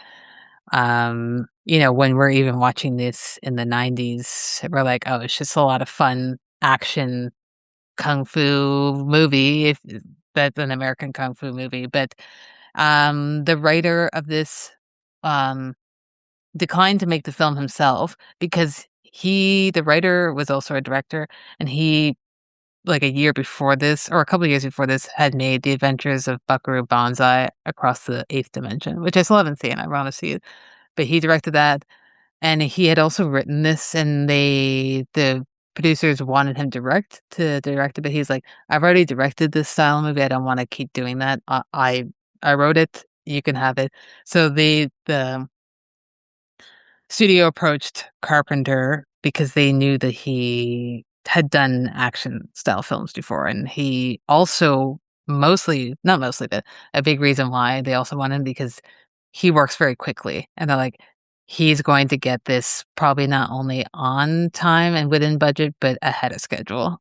when we're even watching this in the 90s, we're like, "Oh, it's just a lot of fun action kung fu movie," if that's an American kung fu movie, but, the writer of this, um, declined to make the film himself because the writer was also a director, and he, like, a year before this, or a couple of years before this, had made The Adventures of Buckaroo Banzai Across the Eighth Dimension, which I still haven't seen, I wanna see it, but he directed that, and he had also written this, and the producers wanted him to direct it, but he's like, "I've already directed this style movie, I don't wanna keep doing that. I wrote it, you can have it." So the studio approached Carpenter because they knew that he had done action style films before, and he also mostly not mostly, but a big reason why they also want him because he works very quickly, and they're like, "He's going to get this probably not only on time and within budget, but ahead of schedule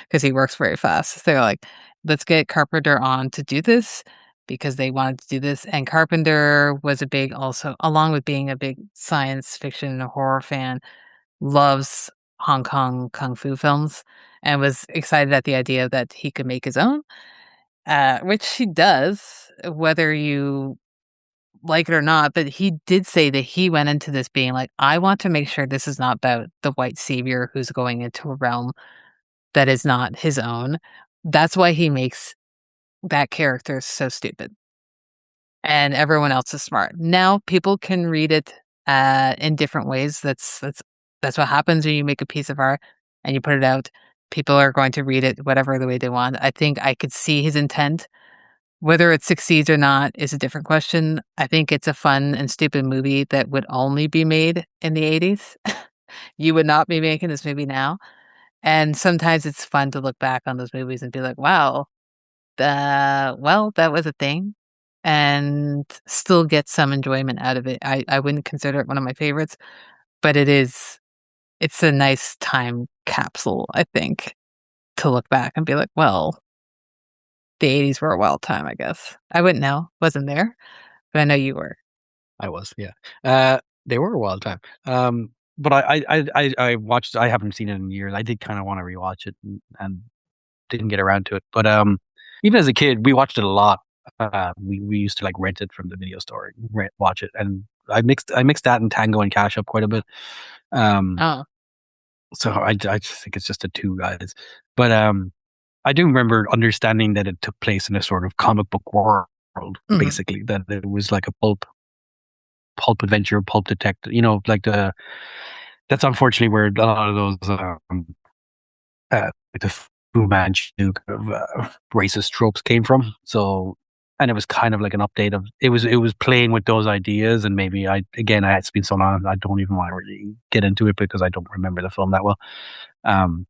because he works very fast." So they're like, "Let's get Carpenter on to do this," because they wanted to do this, and Carpenter was a big also along with being a big science fiction and horror fan, loves Hong Kong kung fu films and was excited at the idea that he could make his own, which he does, whether you like it or not, but he did say that he went into this being like, "I want to make sure this is not about the white savior who's going into a realm that is not his own." That's why he makes that character so stupid, and everyone else is smart. Now people can read it, in different ways. That's what happens when you make a piece of art and you put it out. People are going to read it whatever the way they want. I think I could see his intent. Whether it succeeds or not is a different question. I think it's a fun and stupid movie that would only be made in the '80s. You would not be making this movie now, and sometimes it's fun to look back on those movies and be like, "Wow, that was a thing," and still get some enjoyment out of it. I wouldn't consider it one of my favorites, but it's a nice time capsule, I think, to look back and be like, "Well, the '80s were a wild time, I guess." I wouldn't know, wasn't there, but I know you were. I was, yeah. They were a wild time. But I watched. I haven't seen it in years. I did kind of want to rewatch it and didn't get around to it. But even as a kid, we watched it a lot. We used to like rent it from the video store, and watch it, and I mixed that and Tango and Cash up quite a bit. Um, Oh, so I just think it's just the two guys. But I do remember understanding that it took place in a sort of comic book world, mhm. basically. That it was like a pulp adventure, pulp detective. You know, like the that's unfortunately where a lot of those like the Fu Manchu kind of racist tropes came from. So, and it was kind of like an update of it was playing with those ideas, and maybe it's been so long I don't even want to really get into it because I don't remember the film that well. Um,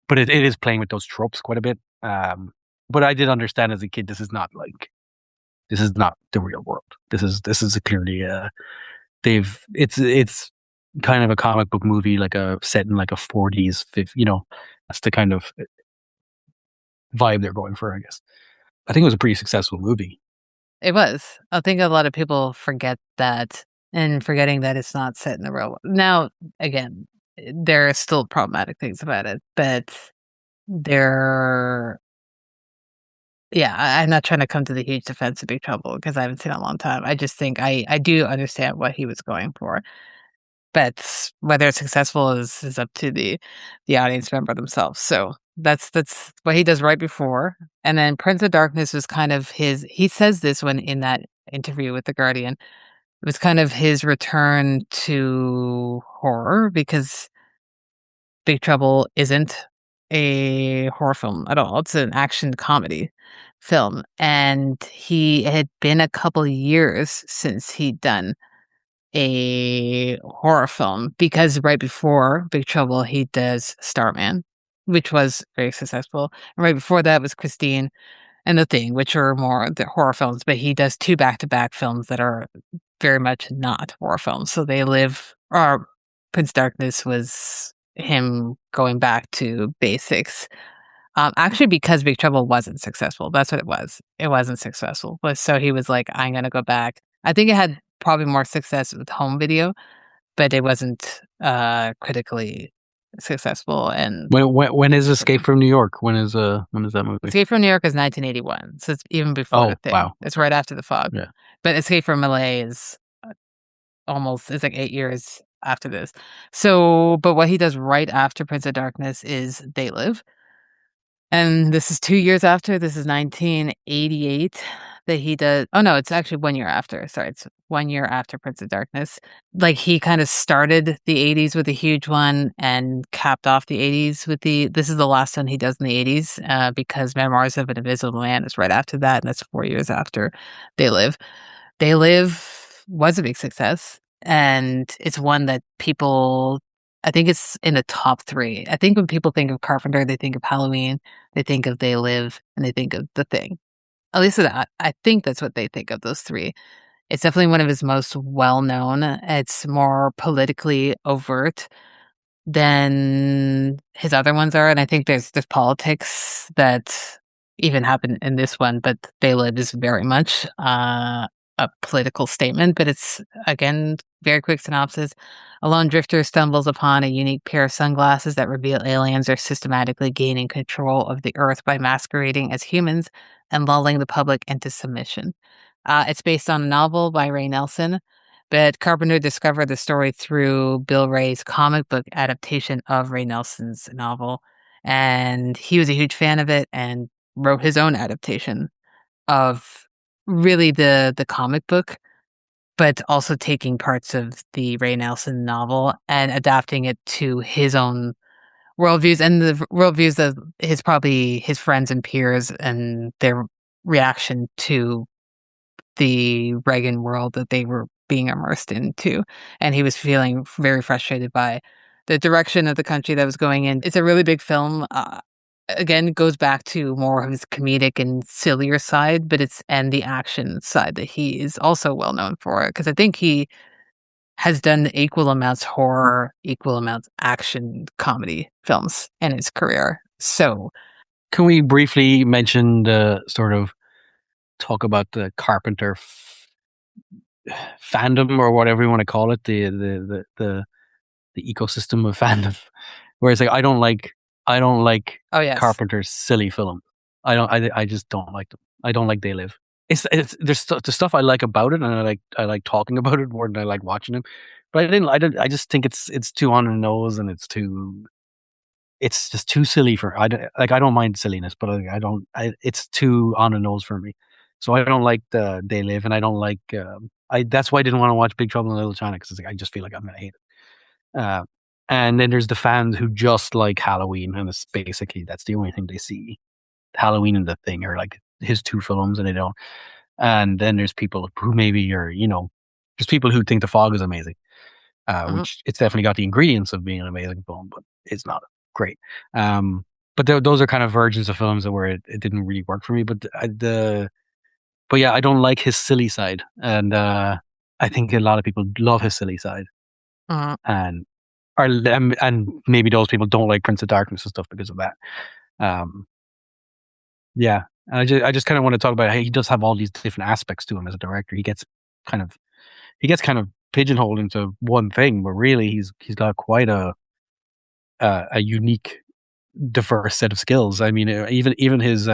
but it is playing with those tropes quite a bit. Um, but I did understand as a kid, this is not the real world. This is a clearly it's kind of a comic book movie, like a set in like a 40s, 50, that's the kind of vibe they're going for, I guess. I think it was a pretty successful movie. It was. I think a lot of people forget that and forgetting that it's not set in the real world. Now, again, there are still problematic things about it, but there yeah, I'm not trying to come to the huge defense of Big Trouble because I haven't seen it in a long time. I just think I do understand what he was going for, but whether it's successful is up to the audience member themselves. So that's what he does right before, and then Prince of Darkness was kind of his. He says this when in that interview with the Guardian. It was kind of his return to horror because Big Trouble isn't a horror film at all. It's an action comedy film, and he it had been a couple years since he'd done a horror film because right before Big Trouble, he does Starman, which was very successful, and right before that was Christine and The Thing, which are more the horror films, but he does 2 back-to-back films that are very much not horror films. So they live or Prince Darkness was him going back to basics. Actually, because Big Trouble wasn't successful. That's what it was. It wasn't successful. But so he was like, I'm gonna go back. I think it had probably more success with home video, but it wasn't critically successful and When is Escape from New York? When is that movie? Escape from New York is 1981, so it's even before The Oh, Thing. wow. It's right after The Fog. Yeah. But Escape from LA is almost it's like 8 years after this. So, but what he does right after Prince of Darkness is They Live. And this is 2 years after. This is 1988 that he does oh, no, it's actually 1 year after. Sorry, it's 1 year after Prince of Darkness. Like, he kinda started the '80s with a huge one and capped off the '80s with the this is the last one he does in the '80s, because Memoirs of an Invisible Man is right after that, and that's 4 years after They Live. They Live was a big success, and it's one that people I think it's in the top 3. I think when people think of Carpenter, they think of Halloween, they think of They Live, and they think of The Thing. At least that I think that's what they think of those 3. It's definitely one of his most well-known. It's more politically overt than his other ones are, and I think there's politics that even happen in this one, but They Live is very much, a political statement, but it's, again, very quick synopsis. A lone drifter stumbles upon a unique pair of sunglasses that reveal aliens are systematically gaining control of the Earth by masquerading as humans and lulling the public into submission. It's based on a novel by Ray Nelson, but Carpenter discovered the story through Bill Ray's comic book adaptation of Ray Nelson's novel, and he was a huge fan of it and wrote his own adaptation of really the comic book, but also taking parts of the Ray Nelson novel and adapting it to his own worldviews and the worldviews of his friends and peers and their reaction to the Reagan world that they were being immersed into, and he was feeling very frustrated by the direction of the country that was going in. It's a really big film, again, it goes back to more of his comedic and sillier side, but it's and the action side that he is also well known for, because I think he has done equal amounts horror, equal amounts action comedy films in his career. So, Can we briefly mention the sort of talk about the Carpenter fandom or whatever you want to call it, the ecosystem of fandom, where it's like I don't like oh, yes. Carpenter's silly film. I just don't like them. I don't like They Live. It's there's the stuff I like about it, and I like talking about it more than I like watching it. But I just think it's too on the nose, and it's just too silly for I don't mind silliness, but it's too on the nose for me. So I don't like the They Live, and I don't like I that's why I didn't want to watch Big Trouble in Little China, because I just feel like I'm gonna hate it. And then there's the fans who just like Halloween, and it's basically that's the only thing they see. Halloween and The Thing are like his 2 films, and they don't. And then there's people who maybe are, there's people who think The Fog is amazing, Mhm. which it's definitely got the ingredients of being an amazing film, but it's not great. but those are kind of versions of films that where it didn't really work for me. But yeah, I don't like his silly side, and I think a lot of people love his silly side, Mhm. and and maybe those people don't like Prince of Darkness and stuff because of that. Um, yeah, and I just kind of want to talk about how he does have all these different aspects to him as a director. Kind of he gets kind of pigeonholed into one thing, but really he's got quite a unique, diverse set of skills. I mean, even his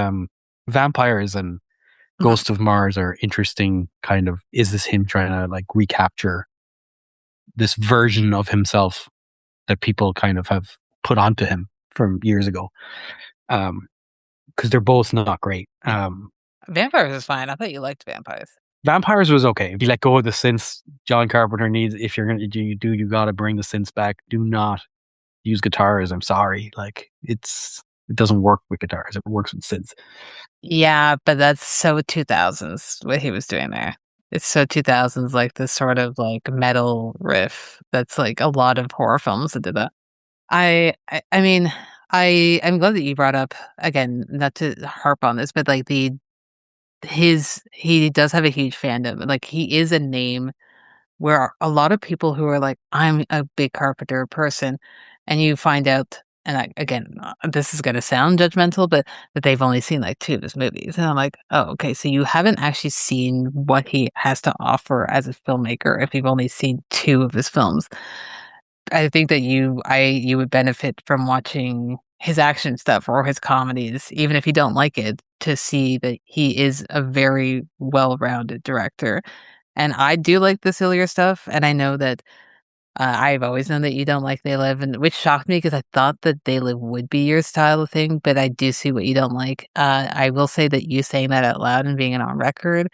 vampires and Mhm. Ghost of Mars are interesting. Kind of, is this him trying to like recapture this version of himself that people kind of have put onto him from years ago? Because they're both not great. Vampires is fine. I thought you liked vampires. Vampires was okay. If you let go of the synths, John Carpenter needs. If you're gonna you gotta bring the synths back. Do not use guitars. I'm sorry. Like it doesn't work with guitars. It works with synths. Yeah, but that's so 2000s what he was doing there. It's so 2000s, like this sort of like metal riff. That's like a lot of horror films that did that. I mean, I'm glad that you brought up again, not to harp on this, but like he does have a huge fandom. Like he is a name where a lot of people who are like, I'm a big Carpenter person, and you find out, and again, this is going to sound judgmental, but that they've only seen like two of his movies. And I'm like, oh, okay, so you haven't actually seen what he has to offer as a filmmaker if you've only seen two of his films. I think that you would benefit from watching his action stuff or his comedies, even if you don't like it, to see that he is a very well-rounded director. And I do like the sillier stuff, and I know that I've always known that you don't like They Live, and which shocked me because I thought that They Live would be your style of thing, but I do see what you don't like. I will say that you saying that out loud and being it on record,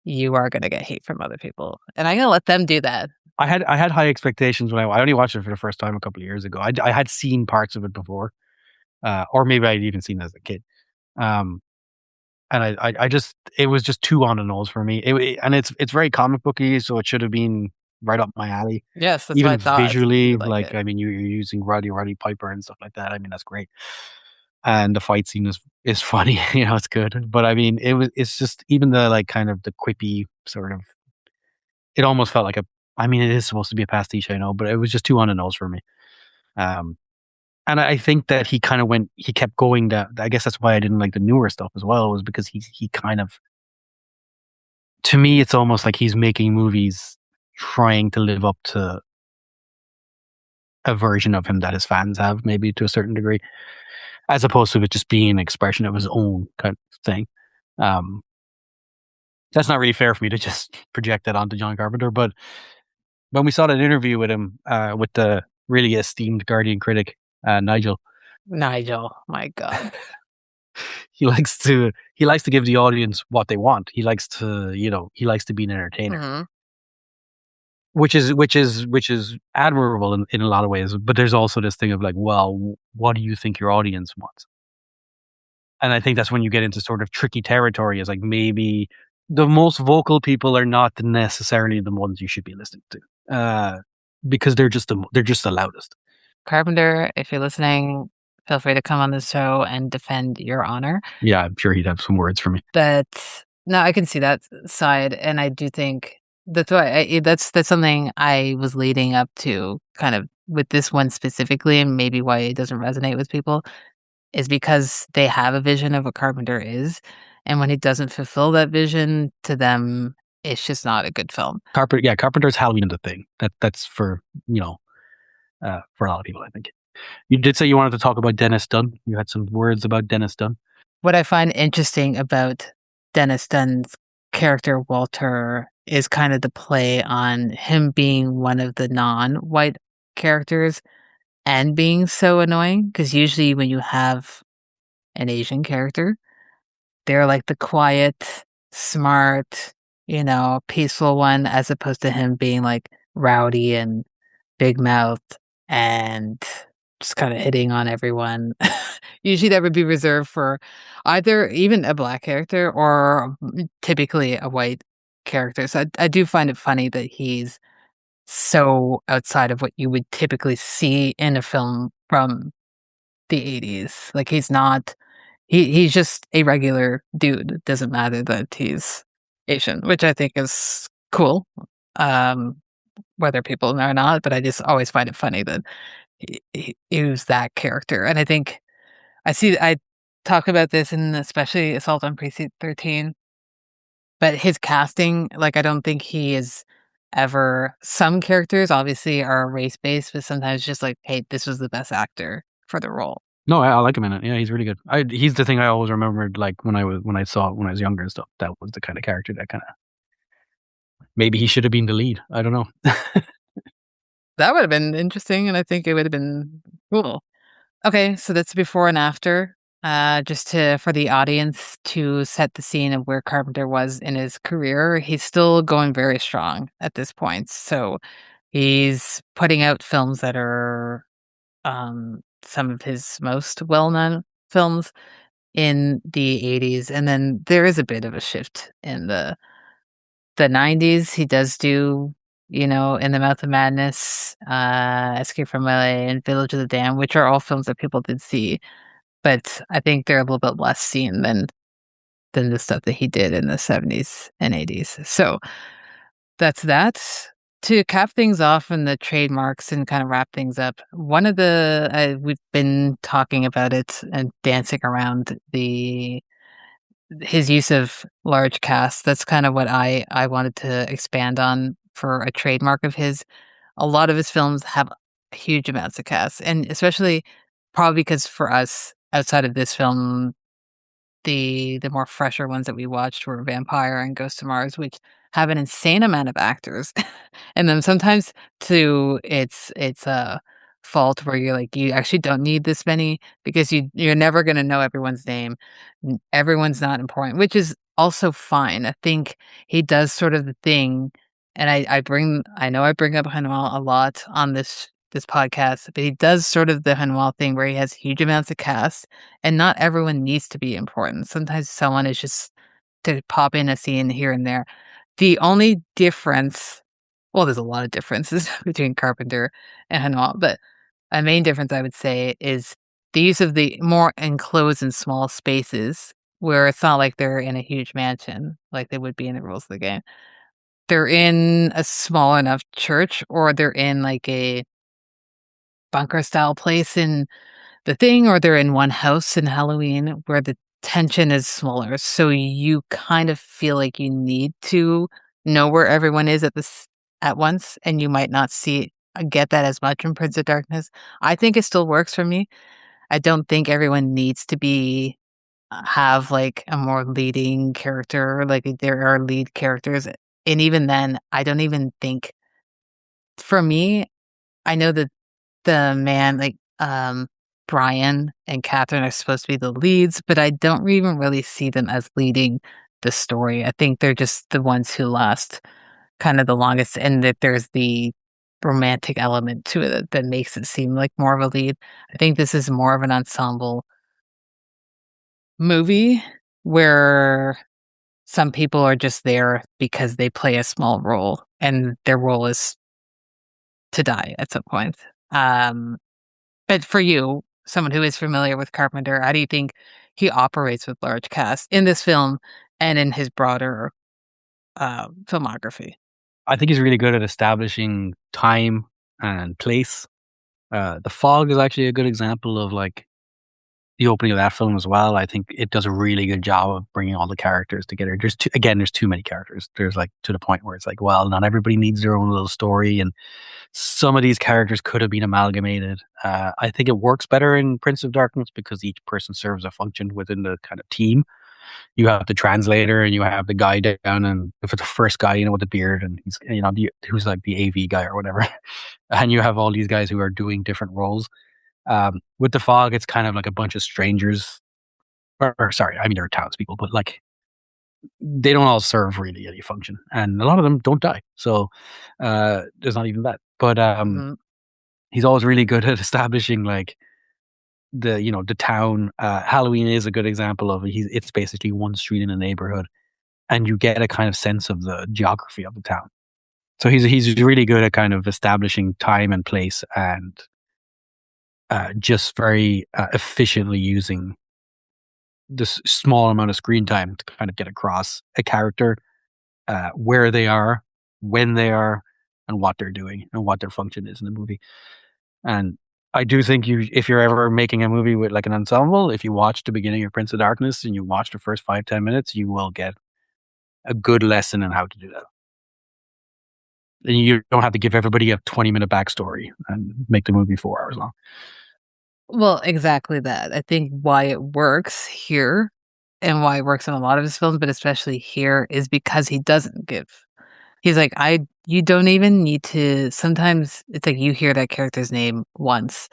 you are gonna get hate from other people, and I'm gonna let them do that. I had high expectations when I only watched it for the first time a couple of years ago. I had seen parts of it before, or maybe I'd even seen it as a kid. Um, and I just it was just too on the nose for me. And it's very comic booky, so it should have been right up my alley. Yes, that's what I Even thought. You visually, would like like it. I mean, you're using Roddy Piper and stuff like that. I mean, that's great. And the fight scene is funny, it's good. But I mean, it's just even the like kind of the quippy sort of. It almost felt like a. I mean, it is supposed to be a pastiche, I know, but it was just too on the nose for me. Um, and I think that he kept going that. I guess that's why I didn't like the newer stuff as well, was because he kind of, to me, it's almost like he's making movies trying to live up to a version of him that his fans have, maybe to a certain degree, as opposed to it just being an expression of his own kind of thing. Um, that's not really fair for me to just project that onto John Carpenter. But when we saw that interview with him, with the really esteemed Guardian critic, Nigel, Nigel, my God. he likes to give the audience what they want. He likes to be an entertainer, Mhm. which is admirable in a lot of ways. But there's also this thing of like, well, what do you think your audience wants? And I think that's when you get into sort of tricky territory. Is like maybe the most vocal people are not necessarily the ones you should be listening to, because they're just the loudest. Carpenter, if you're listening, feel free to come on the show and defend your honor. Yeah, I'm sure he'd have some words for me. But no, I can see that side, and I do think that's why that's something I was leading up to, kind of with this one specifically, and maybe why it doesn't resonate with people is because they have a vision of what Carpenter is, and when he doesn't fulfill that vision, to them, it's just not a good film. Carpenter's Halloween is a thing. That's for a lot of people, I think. You did say you wanted to talk about Dennis Dunn. You had some words about Dennis Dunn. What I find interesting about Dennis Dunn's character Walter is kind of the play on him being one of the non-white characters and being so annoying. Because usually when you have an Asian character, they're like the quiet, smart, peaceful one, as opposed to him being like rowdy and big mouthed and just kind of hitting on everyone. Usually that would be reserved for either even a black character or typically a white character. So I do find it funny that he's so outside of what you would typically see in a film from the 80s. Like he's just a regular dude. It doesn't matter that he's Asian, which I think is cool. Um, whether people know or not, but I just always find it funny that he was that character. And I think I talk about this in especially Assault on Precinct 13, but his casting, like I don't think he is ever some characters obviously are race based, but sometimes just like, hey, this was the best actor for the role. No, I like him in it. Yeah, he's really good. He's the thing I always remembered, like when I saw it when I was younger and stuff. That was the kind of character that kind of maybe he should have been the lead. I don't know. That would have been interesting, and I think it would have been cool. Okay, so that's before and after. Just to for the audience to set the scene of where Carpenter was in his career. He's still going very strong at this point. So he's putting out films that are some of his most well-known films in the 80s, and then there is a bit of a shift in the 90s. He does do, In the Mouth of Madness, Escape from LA, and Village of the Damned, which are all films that people did see, but I think they're a little bit less seen than the stuff that he did in the 70s and 80s. So that's that. To cap things off in the trademarks and kind of wrap things up, one of we've been talking about it and dancing around his use of large casts. That's kind of what I wanted to expand on for a trademark of his. A lot of his films have huge amounts of casts, and especially probably because for us outside of this film, the more fresher ones that we watched were Vampire and Ghost of Mars, which have an insane amount of actors in them. Sometimes to its a fault where you're like, you actually don't need this many because you're never gonna know everyone's name. Everyone's not important, which is also fine. I think he does sort of the thing, and I know I bring up Hanuel a lot on this podcast, but he does sort of the Hanuel thing where he has huge amounts of cast and not everyone needs to be important. Sometimes someone is just to pop in a scene here and there. The only difference, well, there's a lot of differences between Carpenter and Hanuel, but a main difference I would say is the use of the more enclosed and small spaces where it's not like they're in a huge mansion like they would be in the rules of the game. They're in a small enough church or they're in like a bunker style place in the thing, or they're in one house in Halloween where the tension is smaller. So you kind of feel like you need to know where everyone is at once, and you might not get that as much in Prince of Darkness. I think it still works for me. I don't think everyone needs to be have like a more leading character. Like there are lead characters, and even then, I don't even think for me. I know that the man, like, Brian and Catherine are supposed to be the leads, but I don't even really see them as leading the story. I think they're just the ones who last kind of the longest, and that there's the romantic element to it that makes it seem like more of a lead. I think this is more of an ensemble movie where some people are just there because they play a small role, and their role is to die at some point. Um, But for you, someone who is familiar with Carpenter, how do you think he operates with large casts in this film and in his broader filmography? I think he's really good at establishing time and place. The Fog is actually a good example of like the opening of that film as well. I think it does a really good job of bringing all the characters together. There's too many characters. There's like to the point where it's like, well, not everybody needs their own little story, and some of these characters could have been amalgamated. I think it works better in Prince of Darkness because each person serves a function within the kind of team. You have the translator and you have the guy down, and for the first guy, with the beard, and he's who's like the AV guy or whatever, and you have all these guys who are doing different roles. With the Fog, it's kind of like a bunch of strangers, or sorry, I mean they're townspeople, but like they don't all serve really any function, and a lot of them don't die. So there's not even that. But Mhm. he's always really good at establishing like the town. Halloween is a good example of it. It's basically one street in a neighborhood, and you get a kind of sense of the geography of the town. So he's really good at kind of establishing time and place, and just very efficiently using this small amount of screen time to kind of get across a character, where they are, when they are, and what they're doing and what their function is in the movie. And I do think if you're ever making a movie with like an ensemble, if you watch the beginning of Prince of Darkness and you watch the first 5-10 minutes, you will get a good lesson in how to do that. And you don't have to give everybody a 20-minute backstory and make the movie 4 hours long. Well, exactly that. I think why it works here and why it works in a lot of his films, but especially here, is because he doesn't give. He's like, you don't even need to. Sometimes it's like you hear that character's name once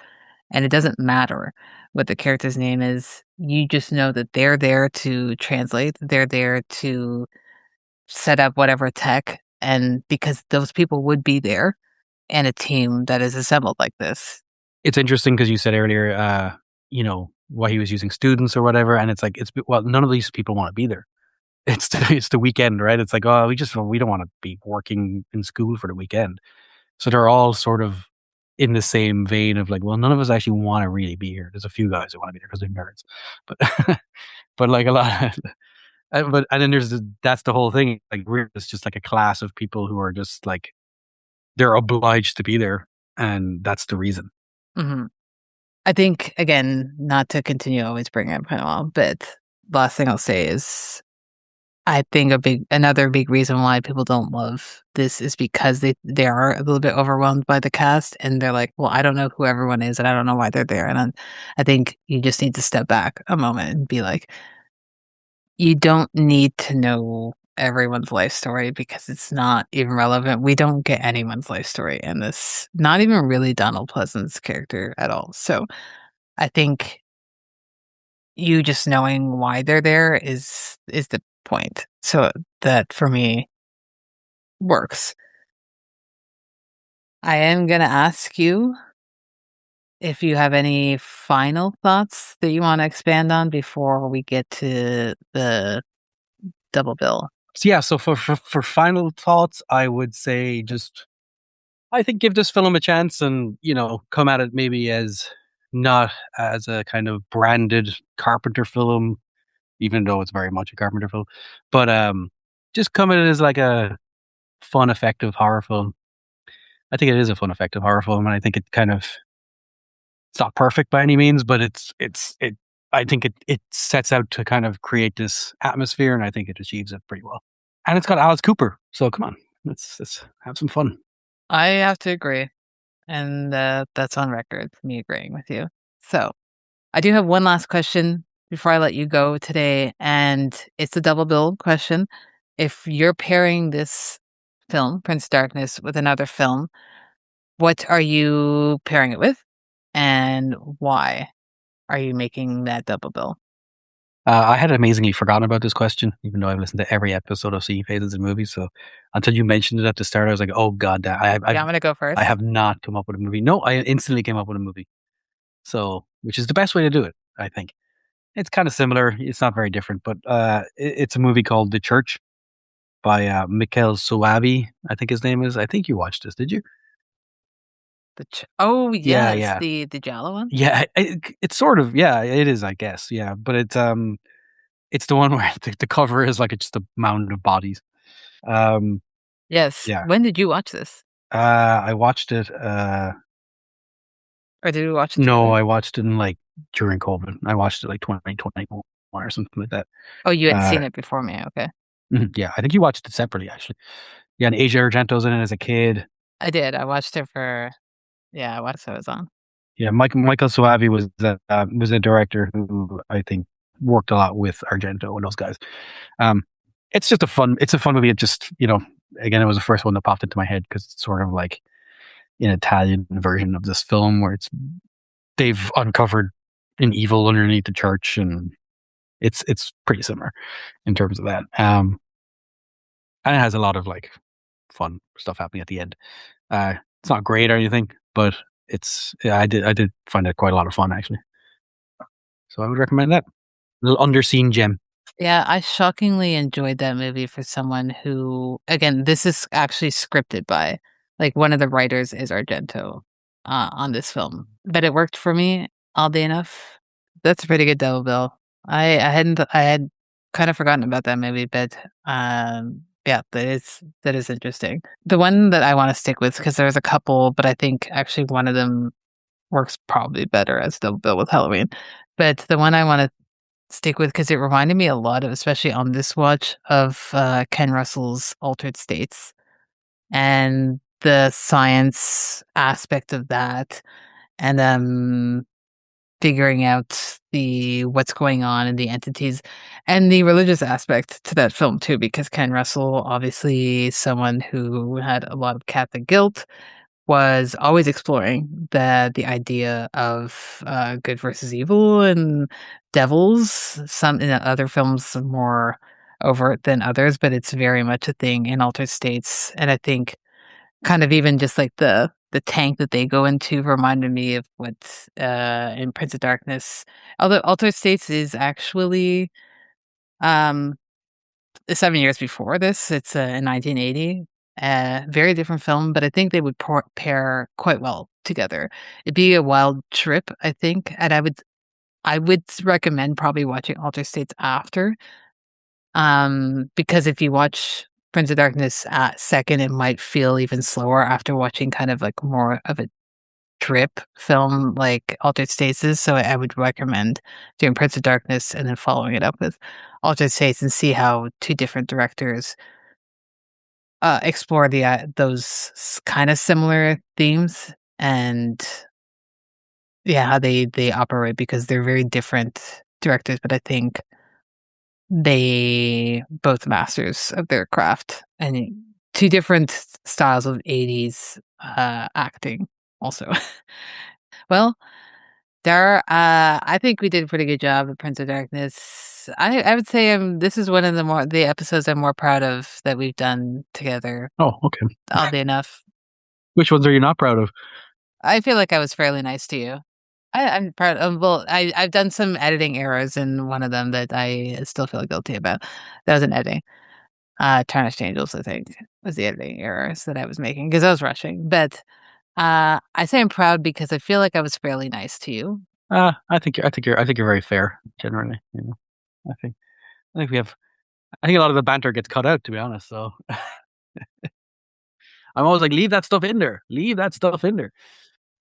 and it doesn't matter what the character's name is. You just know that they're there to translate, they're there to set up whatever tech, and because those people would be there and a team that is assembled like this. It's interesting because you said earlier, why he was using students or whatever, and it's like well, none of these people want to be there. It's the weekend, right? It's like, oh, we don't want to be working in school for the weekend. So they're all sort of in the same vein of like, well, none of us actually want to really be here. There's a few guys who want to be there because they're nerds, but but like a lot. But and then that's the whole thing. Like it's just like a class of people who are just like they're obliged to be there, and that's the reason. Hmm. I think, again, not to continue always bringing up Panama, but last thing I'll say is I think another big reason why people don't love this is because they are a little bit overwhelmed by the cast and they're like, well, I don't know who everyone is and I don't know why they're there. And I think you just need to step back a moment and be like, you don't need to know everyone's life story because it's not even relevant. We don't get anyone's life story in this, not even really Donald Pleasant's character at all. So I think you just knowing why they're there is the point. So that for me works. I am gonna ask you if you have any final thoughts that you want to expand on before we get to the double bill. So yeah, so for final thoughts, I would say just I think give this film a chance and, come at it maybe as not as a kind of branded Carpenter film, even though it's very much a Carpenter film, but just come at it as like a fun, effective horror film. I think it is a fun, effective horror film, and I think it kind of it's not perfect by any means, but it. I think it sets out to kind of create this atmosphere, and I think it achieves it pretty well. And it's got Alice Cooper, so come on, let's have some fun. I have to agree, and that's on record, me agreeing with you. So I do have one last question before I let you go today, and it's a double bill question. If you're pairing this film, Prince Darkness, with another film, what are you pairing it with, and why are you making that double bill? I had amazingly forgotten about this question, even though I've listened to every episode of Seeing Faces in Movies. So until you mentioned it at the start, I was like, "Oh God, Yeah, I'm gonna go I first. have not come up with a movie." No, I instantly came up with a movie. So, which is the best way to do it, I think. It's kind of similar. It's not very different, but it's a movie called The Church by Mikhail Soavi, I think his name is. I think you watched this, did you? Oh Yeah, yes, yeah, the Jala one. yeah. It's sort of yeah, it is, I guess. Yeah, but it's the one where the cover is like it's just a mound of bodies. Um, Yes. yeah. When did you watch this, I watched it. or did we watch it No, together? I watched it in like during COVID. I watched it like 2021 or something like that. Oh, you had Uh, seen it before me. Okay, yeah, I think you watched it separately actually. Yeah, and Asia Argento's in it as a kid. I did. I watched it for yeah. I watched it was on. Yeah, Michael Soavi was a director who I think worked a lot with Argento and those guys. Um, it's a fun movie. It just again, it was the first one that popped into my head because it's sort of like an Italian version of this film where they've uncovered an evil underneath the church, and it's pretty similar in terms of that. And it has a lot of like fun stuff happening at the end. It's not great or anything, but I did find it quite a lot of fun actually. So I would recommend that. A little underseen gem. Yeah, I shockingly enjoyed that movie for someone who, again, this is actually scripted by, like, one of the writers is Argento. on this film, but it worked for me oddly enough. That's a pretty good double bill. I had kind of forgotten about that movie, but yeah, that is interesting. The one that I want to stick with because there's a couple, but I think actually one of them works probably better as double bill with Halloween. But the one I want to stick with because it reminded me a lot of, especially on this watch, of Ken Russell's Altered States and the science aspect of that, and figuring out the what's going on and the entities and the religious aspect to that film too, because Ken Russell, obviously someone who had a lot of Catholic guilt, was always exploring the idea of good versus evil and devils. Some in other films more overt than others, but it's very much a thing in Altered States. And I think kind of even just like the tank that they go into reminded me of what in Prince of Darkness. Although Altered States is actually um 7 years before this. It's in 1980. Very different film, but I think they would pair quite well together. It'd be a wild trip, I think, and I would recommend probably watching Altered States after, because if you watch Prince of Darkness second, it might feel even slower after watching kind of like more of a trip film like Altered States is. So I would recommend doing Prince of Darkness and then following it up with Altered States and see how two different directors explore the those kind of similar themes and yeah, how they operate because they're very different directors, but I think they both masters of their craft and two different styles of 80s acting also. Well, Dara, I think we did a pretty good job of Prince of Darkness. I would say this is one of the episodes I'm more proud of that we've done together. Oh, okay. Oddly enough, Which ones are you not proud of? I feel like I was fairly nice to you. I'm proud of. Well, I've done some editing errors in one of them that I still feel guilty about. That was an editing. Tarnished Angels, I think, was the editing errors that I was making because I was rushing. But I say I'm proud because I feel like I was fairly nice to you. I think you're very fair generally. You know, I think I think we have. I think a lot of the banter gets cut out, to be honest. So I'm always like, leave that stuff in there. Leave that stuff in there.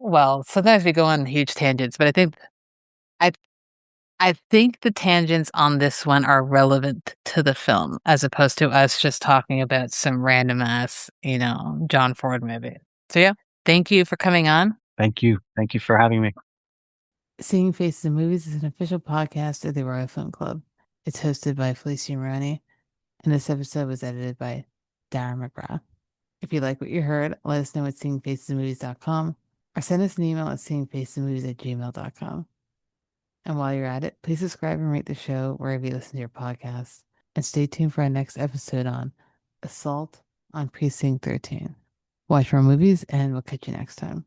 Well, sometimes we go on huge tangents, but I I think the tangents on this one are relevant to the film as opposed to us just talking about some random ass, John Ford movie. So yeah, thank you for coming on. Thank you. Thank you for having me. Seeing Faces in Movies is an official podcast of the Royal Film Club. It's hosted by Felicia, and this episode was edited by Darragh McGrath. If you like what you heard, let us know at seeingfacesmovies.com or send us an email at seeingfacesmovies@gmail.com. And while you're at it, please subscribe and rate the show wherever you listen to your podcasts. And stay tuned for our next episode on Assault on Precinct 13. Watch more movies, and we'll catch you next time.